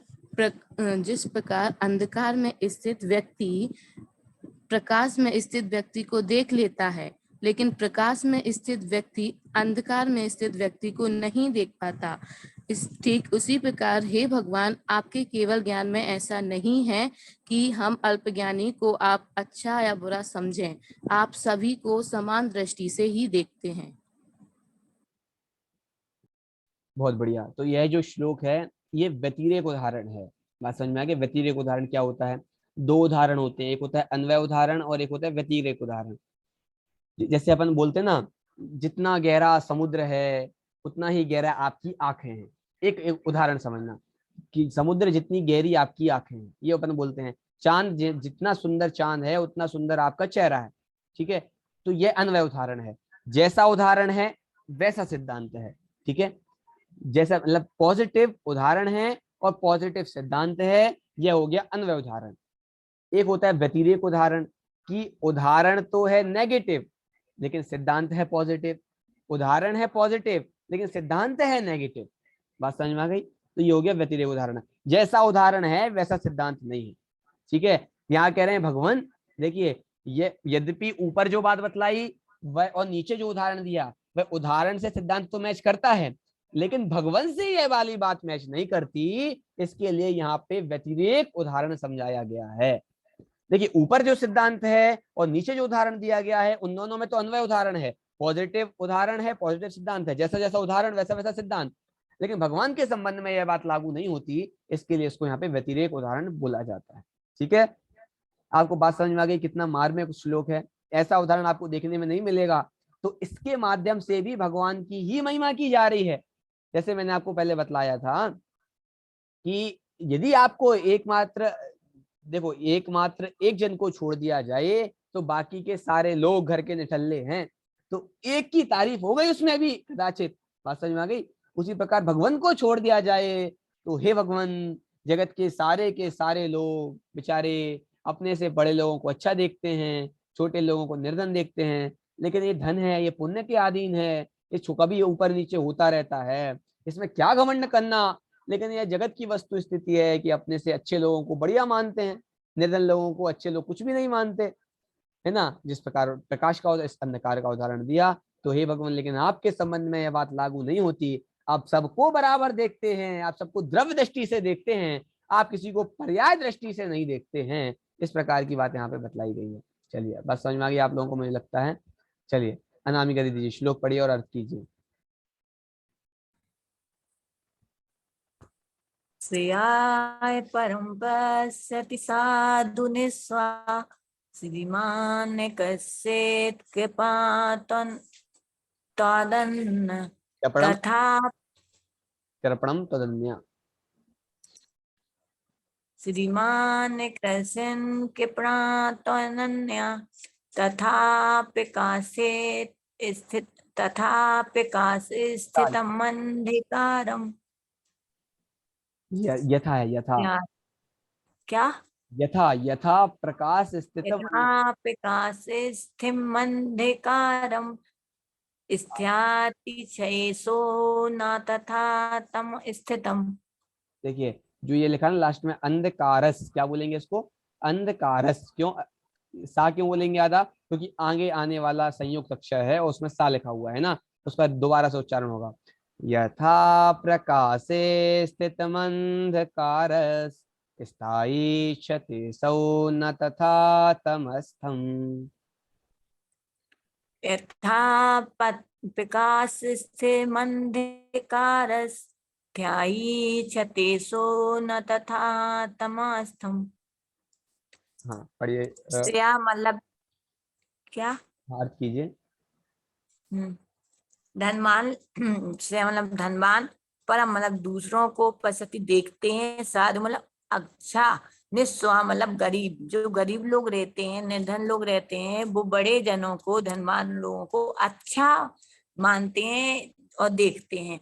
अंधकार में स्थित व्यक्ति प्रकाश में स्थित व्यक्ति को देख लेता है, लेकिन प्रकाश में स्थित व्यक्ति अंधकार में स्थित व्यक्ति को नहीं देख पाता, ठीक उसी प्रकार हे भगवान, आपके केवल ज्ञान में ऐसा नहीं है कि हम अल्पज्ञानी को आप अच्छा या बुरा समझें। आप सभी को समान दृष्टि से ही देखते हैं। बहुत बढ़िया। तो यह जो श्लोक है ये व्यतिरेक उदाहरण है। बात समझ में आ गई? व्यतिरेक उदाहरण क्या होता है? दो उदाहरण होते हैं, एक होता है अन्वय उदाहरण और एक होता है व्यतिरेक उदाहरण। जैसे अपन बोलते हैं ना, जितना गहरा समुद्र है उतना ही गहरा आपकी आंखें हैं। एक उदाहरण समझना कि समुद्र जितनी गहरी आपकी आंखें हैं, ये अपन बोलते हैं। चांद जितना सुंदर चांद है उतना सुंदर आपका चेहरा है। ठीक है, तो ये अन्वय उदाहरण है। जैसा उदाहरण है वैसा सिद्धांत है। ठीक है, जैसा मतलब पॉजिटिव उदाहरण है और पॉजिटिव सिद्धांत है, यह हो गया अन्वय उदाहरण। एक होता है व्यतिरेक उदाहरण कि उदाहरण तो है नेगेटिव लेकिन सिद्धांत है पॉजिटिव, उदाहरण है पॉजिटिव लेकिन सिद्धांत है नेगेटिव। बात समझ में आ गई? तो ये हो गया व्यतिरेक उदाहरण। जैसा उदाहरण है वैसा सिद्धांत नहीं है। ठीक है, यहाँ कह रहे हैं भगवान देखिए, ये यद्यपि ऊपर जो बात बतलाई वह और नीचे जो उदाहरण दिया वह उदाहरण से सिद्धांत तो मैच करता है, लेकिन भगवान से यह वाली बात मैच नहीं करती। इसके लिए यहाँ पे व्यतिरेक उदाहरण समझाया गया है। देखिए, ऊपर जो सिद्धांत है और नीचे जो उदाहरण दिया गया है उन दोनों में तो अन्वय उदाहरण है, पॉजिटिव उदाहरण है, पॉजिटिव सिद्धांत है। जैसा जैसा उदाहरण वैसा वैसा सिद्धांत। लेकिन भगवान के संबंध में यह बात लागू नहीं होती, इसके लिए इसको यहाँ पे व्यतिरेक उदाहरण बोला जाता है। ठीक है, आपको बात समझ में आ गई? कितना मार्मिक श्लोक है। ऐसा उदाहरण आपको देखने में नहीं मिलेगा। तो इसके माध्यम से भी भगवान की ही महिमा की जा रही है। जैसे मैंने आपको पहले बतलाया था कि यदि आपको एकमात्र एक जन को छोड़ दिया जाए तो बाकी के सारे लोग घर के निठल्ले हैं, तो एक की तारीफ हो गई उसमें भी कदाचित। बात समझ में आ गई? उसी प्रकार भगवान को छोड़ दिया जाए तो हे भगवान, जगत के सारे लोग बेचारे अपने से बड़े लोगों को अच्छा देखते हैं, छोटे लोगों को निर्धन देखते हैं। लेकिन ये धन है, ये पुण्य के अधीन है, ये कभी ऊपर नीचे होता रहता है, इसमें क्या घमंड करना। लेकिन यह जगत की वस्तु स्थिति है कि अपने से अच्छे लोगों को बढ़िया मानते हैं, निर्धन लोगों को अच्छे लोग कुछ भी नहीं मानते, है ना। जिस प्रकार प्रकाश का इस अंधकार का उदाहरण दिया, तो हे भगवान, लेकिन आपके संबंध में यह बात लागू नहीं होती। आप सबको बराबर देखते हैं, आप सबको द्रव्य दृष्टि से देखते हैं, आप किसी को पर्याय दृष्टि से नहीं देखते हैं। इस प्रकार की बात यहाँ पे बतलाई गई है। चलिए, बस समझ में आ गई आप लोगों को, मुझे लगता है। चलिए, अनामिका दीजिए, श्लोक पढ़िए और अर्थ कीजिए। श्रेयाय परं पश्यति साधु निस्वा श्रीमान् कस्येत् कृपातं तदन् तथा कृपणं तदन्या। श्रीमान् कस्यन् कृपातोऽनन्या तथा प्रकाशे स्थितम् अंधकारम्। यथा है, यथा क्या? यथा प्रकाश स्थितम् यथा प्रकाशे स्थितम् अंधकारम् स्याति चैषो न तथा तम स्थितम्। देखिए, जो ये लिखा है लास्ट में अंधकारस, क्या बोलेंगे इसको? अंधकारस। क्यों सा क्यों बोलेंगे आधा? क्योंकि आगे आने वाला संयुक्त अक्षर है और उसमें सा लिखा हुआ है ना, उसका दोबारा से उच्चारण होगा। यथा प्रकाशे स्थितमंधकारस स्थायी क्षति सौ न तथा तमस्थम। यथा प्रकाश स्थितमंधकारस् ध्यायी क्षतेसो न तथा तमस्थम। हाँ, पढ़िए। श्रेया मतलब क्या अर्थ कीजिए। धनवान से मतलब धनवान परम मतलब दूसरों को पसती देखते हैं, साधु मतलब अच्छा, निस्वा मतलब गरीब, जो गरीब लोग रहते हैं, निर्धन लोग रहते हैं, वो बड़े जनों को, धनवान लोगों को अच्छा मानते हैं और देखते हैं।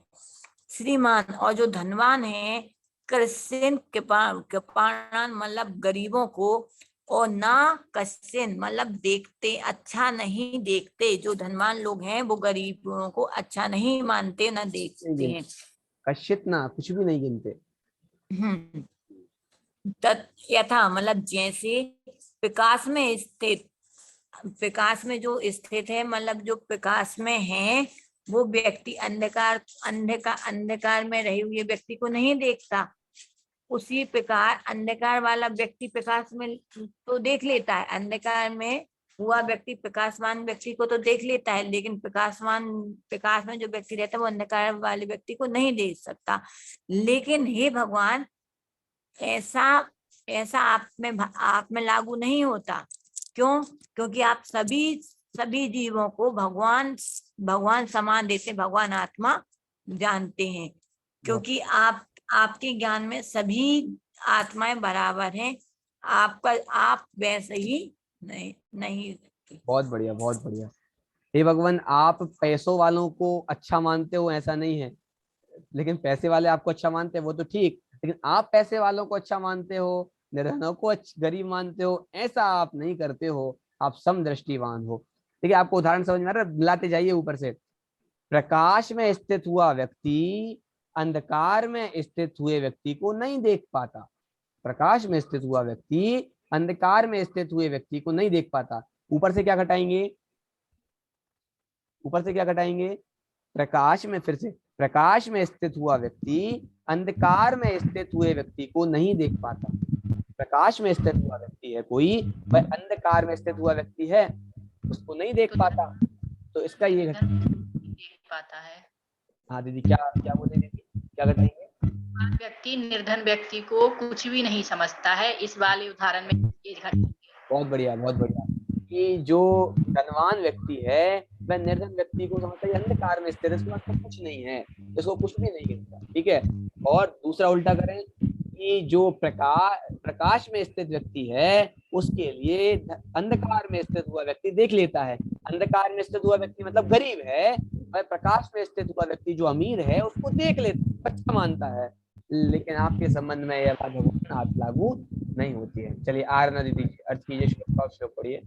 श्रीमान और जो धनवान है, कृष्ण कृपाण मतलब गरीबों को, और ना कश्चिन मतलब देखते, अच्छा नहीं देखते। जो धनवान लोग हैं वो गरीबों को अच्छा नहीं मानते, ना देखते हैं। कश्चित ना, कुछ भी नहीं गिनते। तत् यथा मतलब जैसे प्रकाश में स्थित, प्रकाश में जो स्थित है मतलब जो प्रकाश में है, वो व्यक्ति अंधकार में रहे हुए व्यक्ति को नहीं देखता। उसी प्रकार अंधकार वाला व्यक्ति प्रकाश में तो देख लेता है, अंधकार में हुआ व्यक्ति प्रकाशवान व्यक्ति को तो देख लेता है, लेकिन प्रकाश में जो व्यक्ति रहता है वो अंधकार वाले व्यक्ति को नहीं देख सकता। लेकिन हे भगवान, ऐसा आप में लागू नहीं होता। क्यों? क्योंकि आप सभी जीवों को भगवान समान देते, भगवान आत्मा जानते हैं। क्योंकि आपके ज्ञान में सभी आत्माएं बराबर हैं, आप वैसे ही नहीं। बहुत बढ़िया, बहुत बढ़िया। हे भगवान, आप पैसों वालों को अच्छा मानते हो ऐसा नहीं है, लेकिन पैसे वाले आपको अच्छा मानते हैं वो तो ठीक, लेकिन आप पैसे वालों को अच्छा मानते हो, निर्धनों को गरीब मानते हो, ऐसा आप नहीं करते हो। आप समदृष्टिवान हो। ठीक है, आपको उदाहरण समझ में आ रहा है? मिलाते जाइए ऊपर से। प्रकाश में स्थित हुआ व्यक्ति अंधकार में स्थित हुए व्यक्ति को नहीं देख पाता। प्रकाश में स्थित हुआ व्यक्ति अंधकार में स्थित हुए व्यक्ति को नहीं देख पाता। ऊपर से क्या घटाएंगे? ऊपर से क्या घटाएंगे? प्रकाश में, फिर से प्रकाश में स्थित हुआ व्यक्ति अंधकार में स्थित हुए व्यक्ति को नहीं देख पाता। प्रकाश में स्थित हुआ व्यक्ति है कोई, वह अंधकार में स्थित हुआ व्यक्ति है, उसको नहीं देख पाता। तो इसका ये देख पाता है। हाँ दीदी, क्या क्या बोले दीदी, क्या घटाएंगे? व्यक्ति निर्धन व्यक्ति को कुछ भी नहीं समझता है, इस वाले उदाहरण में ये घटेंगे। बहुत बढ़िया, बहुत बढ़िया। कि जो धनवान व्यक्ति है वह निर्धन व्यक्ति को समझता है अंधकार में स्थित है, इसके पास कुछ नहीं है, इसको कुछ भी नहीं गिनता। ठीक है। और दूसरा उल्टा करें कि जो प्रकाश में स्थित व्यक्ति है उसके लिए अंधकार में स्थित हुआ व्यक्ति देख लेता है। अंधकार में स्थित हुआ व्यक्ति मतलब गरीब है, वह प्रकाश में स्थित हुआ व्यक्ति जो अमीर है उसको देख लेता, अच्छा मानता है। लेकिन आपके संबंध में यह बात लागू नहीं होती है। चलिए आरना दीदी अर्थ कीजिए, श्लोक पढ़िए।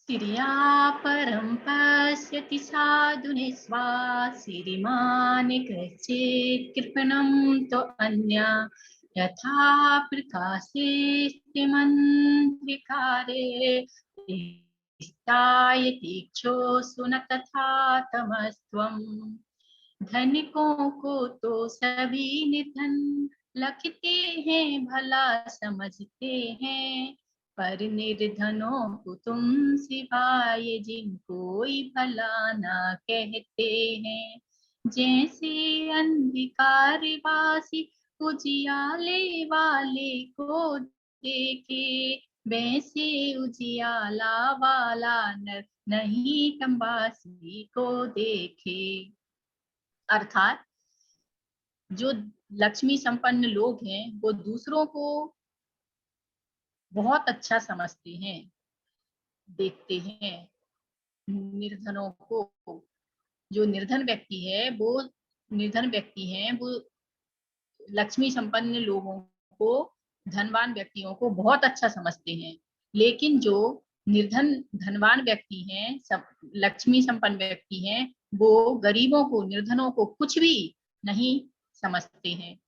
सिरिया परं पश्यति साधु निस्वा सिरिमान् कश्चित् कृपणं तो अन्या यथा प्रकाशे स्थिमन्त्रिकारे स्थाय तीक्षोऽसु न तथा तमस्त्वम्। धनिकों को तो सभी निधन लगते हैं, भला समझते हैं, पर निर्धनों को तुम सिवाय जिनको भला ना कहते हैं। जैसे अंधकारवासी उजियाले वाले को देखे, वैसे उजियाला वाला नर नहीं तंबासी को देखे। अर्थात जो लक्ष्मी संपन्न लोग हैं वो दूसरों को बहुत अच्छा समझते हैं, देखते हैं। निर्धनों को, जो निर्धन व्यक्ति है वो लक्ष्मी संपन्न लोगों को, धनवान व्यक्तियों को बहुत अच्छा समझते हैं। लेकिन जो धनवान व्यक्ति हैं, सब लक्ष्मी संपन्न व्यक्ति हैं, वो गरीबों को, निर्धनों को कुछ भी नहीं समझते हैं।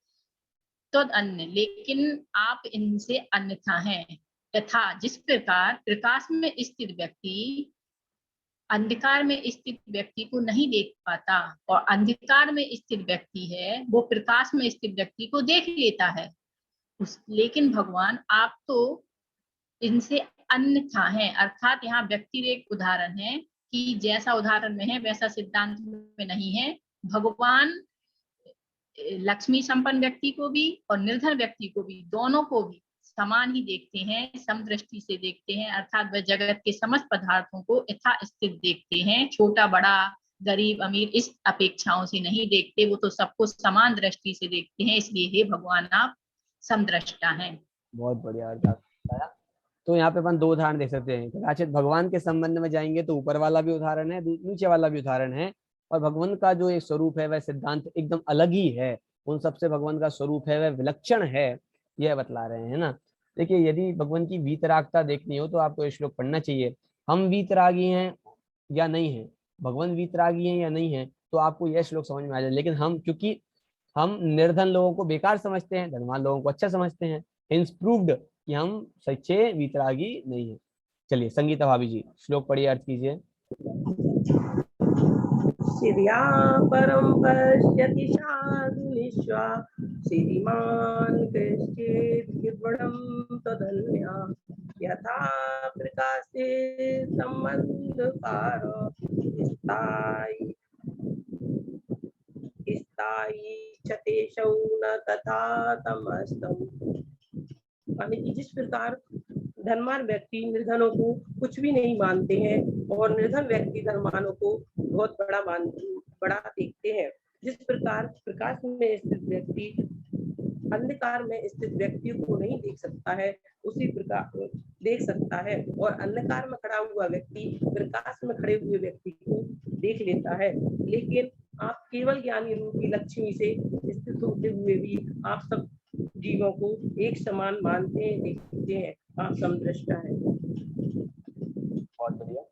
तो अन्य, लेकिन आप इनसे अन्यथा हैं। तथा जिस प्रकार प्रकाश में स्थित व्यक्ति अंधकार में स्थित व्यक्ति को नहीं देख पाता, और अंधकार में स्थित व्यक्ति है वो प्रकाश में स्थित व्यक्ति को देख लेता है, लेकिन भगवान आप तो इनसे अन्यथा हैं। अर्थात यहाँ व्यक्तिरेख उदाहरण है कि जैसा उदाहरण में है वैसा सिद्धांत में नहीं है। भगवान लक्ष्मी संपन्न व्यक्ति को भी और निर्धन व्यक्ति को भी, दोनों को भी समान ही देखते हैं, समदृष्टि से देखते हैं, अर्थात वह जगत के समस्त पदार्थों को यथास्थित देखते हैं, छोटा बड़ा गरीब अमीर इस अपेक्षाओं से नहीं देखते, वो तो सबको समान दृष्टि से देखते हैं। इसलिए हे भगवान आप समदृष्टा हैं। बहुत बढ़िया अर्थ आपने बताया। तो यहाँ पे अपन दो उदाहरण देख सकते हैं। कदाचित भगवान के संबंध में जाएंगे तो ऊपर वाला भी उदाहरण है, नीचे वाला भी उदाहरण है, और भगवान का जो एक स्वरूप है वह सिद्धांत एकदम अलग ही है, उन सबसे भगवान का स्वरूप है वह विलक्षण है, यह बतला रहे हैं ना। देखिए, यदि भगवान की वीतरागता देखनी हो तो आपको ये श्लोक पढ़ना चाहिए। हम वीतरागी हैं या नहीं है, भगवान वीतरागी हैं या नहीं है, तो आपको यह श्लोक समझ में आ जाए। लेकिन हम, क्योंकि हम निर्धन लोगों को बेकार समझते हैं, धनवान लोगों को अच्छा समझते हैं, हिंस प्रूव्ड कि हम सच्चे वीतरागी नहीं है। चलिए संगीता भाभी जी श्लोक पढ़िए, अर्थ कीजिए। श्रिया परम पश्यति साधुनिश्वा श्रीमान कश्चित् कृपणं तदन्या यथा प्रकाशे संबंधकार स्थायी स्थायी चतेशौ न तथा तमस्तम। यानी कि जिस प्रकार धनवान व्यक्ति निर्धनों को कुछ भी नहीं मानते हैं और निर्धन व्यक्ति धनवानों को बहुत बड़ा देखते हैं, जिस प्रकार प्रकाश में स्थित व्यक्ति अंधकार में स्थित व्यक्ति को नहीं देख सकता है, उसी प्रकार देख सकता है, और अंधकार में खड़ा हुआ व्यक्ति प्रकाश में खड़े हुए व्यक्ति को देख लेता है। लेकिन आप केवल ज्ञानी रूपी लक्ष्मी से स्थित होते हुए भी आप सब जीवों को एक समान मानते हैं, देखते हैं, आप समदृष्टा है। बहुत बढ़िया।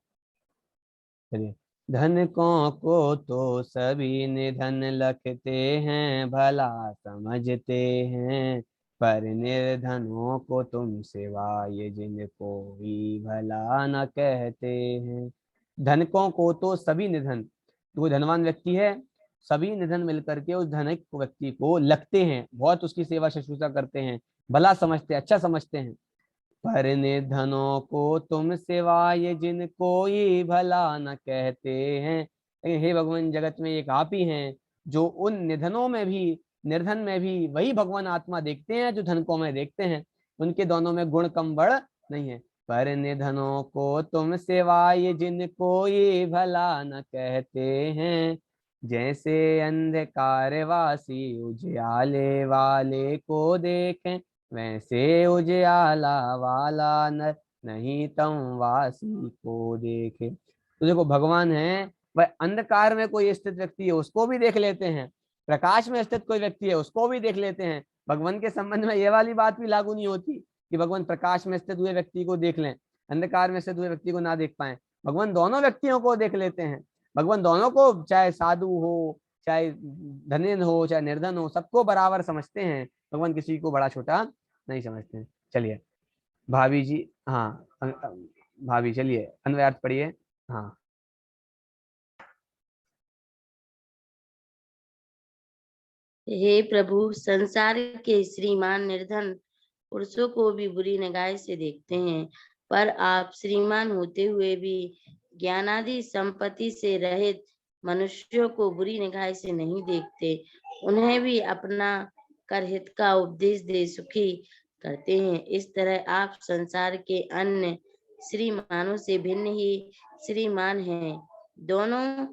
चलिए, धन को तो सभी निधन लखते हैं, भला समझते हैं, पर निर्धनों को तुम सिवाय जिनको ही भला न कहते हैं। धनकों को तो सभी निधन, जो धनवान व्यक्ति है, सभी निधन मिलकर के उस धनिक व्यक्ति को लगते हैं, बहुत उसकी सेवा शुश्रूषा करते हैं, भला समझते हैं, अच्छा समझते हैं, पर निर्धनों को तुम सिवाय जिनको ही भला न कहते हैं। लेकिन हे भगवान, जगत में एक आप ही हैं जो उन निधनों में भी, निर्धन में भी वही भगवान आत्मा देखते हैं जो धनकों में देखते हैं, उनके दोनों में गुण कम बढ़ नहीं है। पर निधनों को तुम सिवाय जिनको ही भला न कहते हैं, जैसे अंधकारवासी उजियाले वाले को देखें, वैसे उजियाला वाला नर नहीं तम वासी को देखे। तो देखो, भगवान है वह अंधकार में कोई स्थित व्यक्ति है उसको भी देख लेते हैं, प्रकाश में स्थित कोई व्यक्ति है उसको भी देख लेते हैं। भगवान के संबंध में ये वाली बात भी लागू नहीं होती कि भगवान प्रकाश में स्थित हुए व्यक्ति को देख लें, अंधकार में स्थित हुए व्यक्ति को ना देख पाए। भगवान दोनों व्यक्तियों को देख लेते हैं, भगवान दोनों को, चाहे साधु हो, चाहे धनी हो, चाहे निर्धन हो, सबको बराबर समझते हैं। भगवान किसी को बड़ा छोटा नहीं समझते हैं। चलिए भाभी जी, हाँ भाभी चलिए अन्वय अर्थ पढ़िए। हाँ, हे प्रभु, संसार के श्रीमान निर्धन पुरुषों को भी बुरी निगाह से देखते हैं, पर आप श्रीमान होते हुए भी ज्ञानादि संपत्ति से रहित मनुष्यों को बुरी निगाह से नहीं देखते, उन्हें भी अपना कर हित का उपदेश दे सुखी करते हैं। इस तरह आप संसार के अन्य श्रीमानों से भिन्न ही श्रीमान हैं। दोनों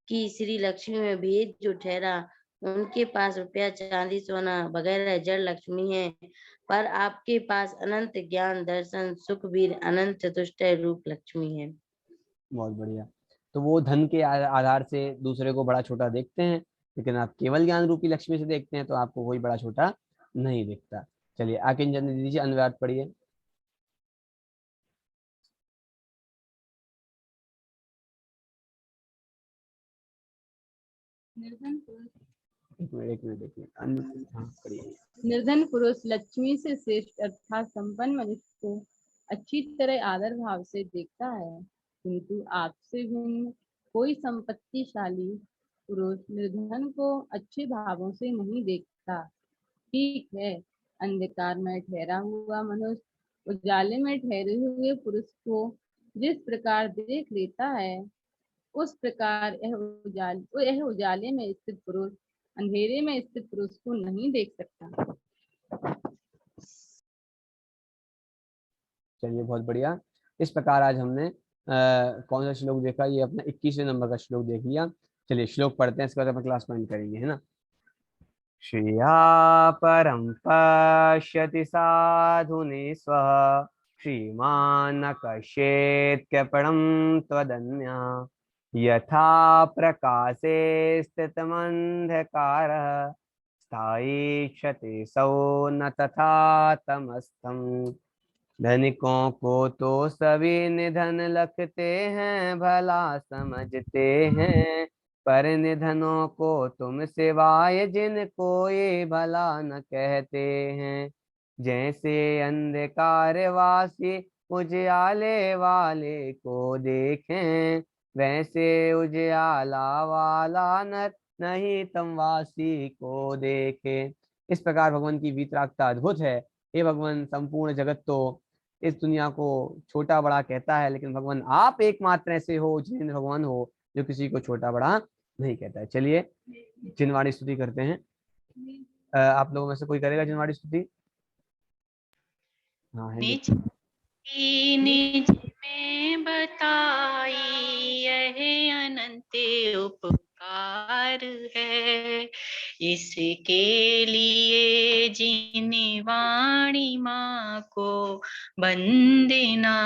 की श्री लक्ष्मी में भेद जो ठहरा, उनके पास रुपया चांदी सोना वगैरह जड़ लक्ष्मी है, पर आपके पास अनंत ज्ञान दर्शन सुख वीर अनंत चतुष्ट रूप लक्ष्मी है। बहुत बढ़िया। तो वो धन के आधार से दूसरे को बड़ा छोटा देखते हैं, लेकिन आप केवल ज्ञान रूपी लक्ष्मी से देखते हैं तो आपको कोई बड़ा छोटा नहीं दिखता। चलिए आगे दीजिए, अन्वय अर्थ पढ़िए। एक मिनट देखिए, हाँ पढ़िए। निर्धन पुरुष लक्ष्मी से श्रेष्ठ अर्थात संपन्न मनुष्य को अच्छी तरह आदर भाव से देखता है, किंतु आपसे भिन्न कोई संपत्तिशाली पुरुष निर्धन को अच्छे भावों से नहीं देखता। ठीक है, अंधकार में ठहरा हुआ मनुष्य उजाले में ठहरे हुए पुरुष को जिस प्रकार देख लेता है, उस प्रकार यह उजाले में स्थित पुरुष अंधेरे में स्थित पुरुष को नहीं देख सकता। चलिए बहुत बढ़िया। इस प्रकार आज हमने कौन सा श्लोक देखा, ये अपना 21वें नंबर का श्लोक देख लिया। चलिए श्लोक पढ़ते हैं, इसके बाद अपना क्लास पॉइंट करेंगे, है ना। श्रिया परं पश्यति साधुने स्वः श्रीमान् न कश्येत् कृपणं त्वदन्या यथा प्रकाशे स्थितमन्धकारः स्थायीक्षते सौ न तथा तमस्तम्। धनिकों को तो सभी निधन लगते हैं, भला समझते हैं, पर निधनों को तुम सिवाय जिनको ये भला न कहते हैं। जैसे अंधकारवासी उजियाले वाले को देखें, वैसे उजियाला वाला नर नहीं तमवासी को देखे। इस प्रकार भगवान की वीतरागता अद्भुत है। हे भगवान, संपूर्ण जगत तो इस दुनिया को छोटा बड़ा कहता है, लेकिन भगवान आप एकमात्र ऐसे हो, जिन भगवान हो, जो किसी को छोटा बड़ा नहीं कहता है। चलिए जिनवाणी स्तुति करते हैं। आप लोगों में से कोई करेगा जिनवाणी स्तुति? हाँ है। निज निज में बताई यह अनंत उपकार है, इसके लिए जिन वाणी माँ को वंदना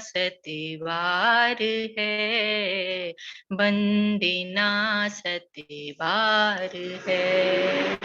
सतबार है, वंदना सतबार है।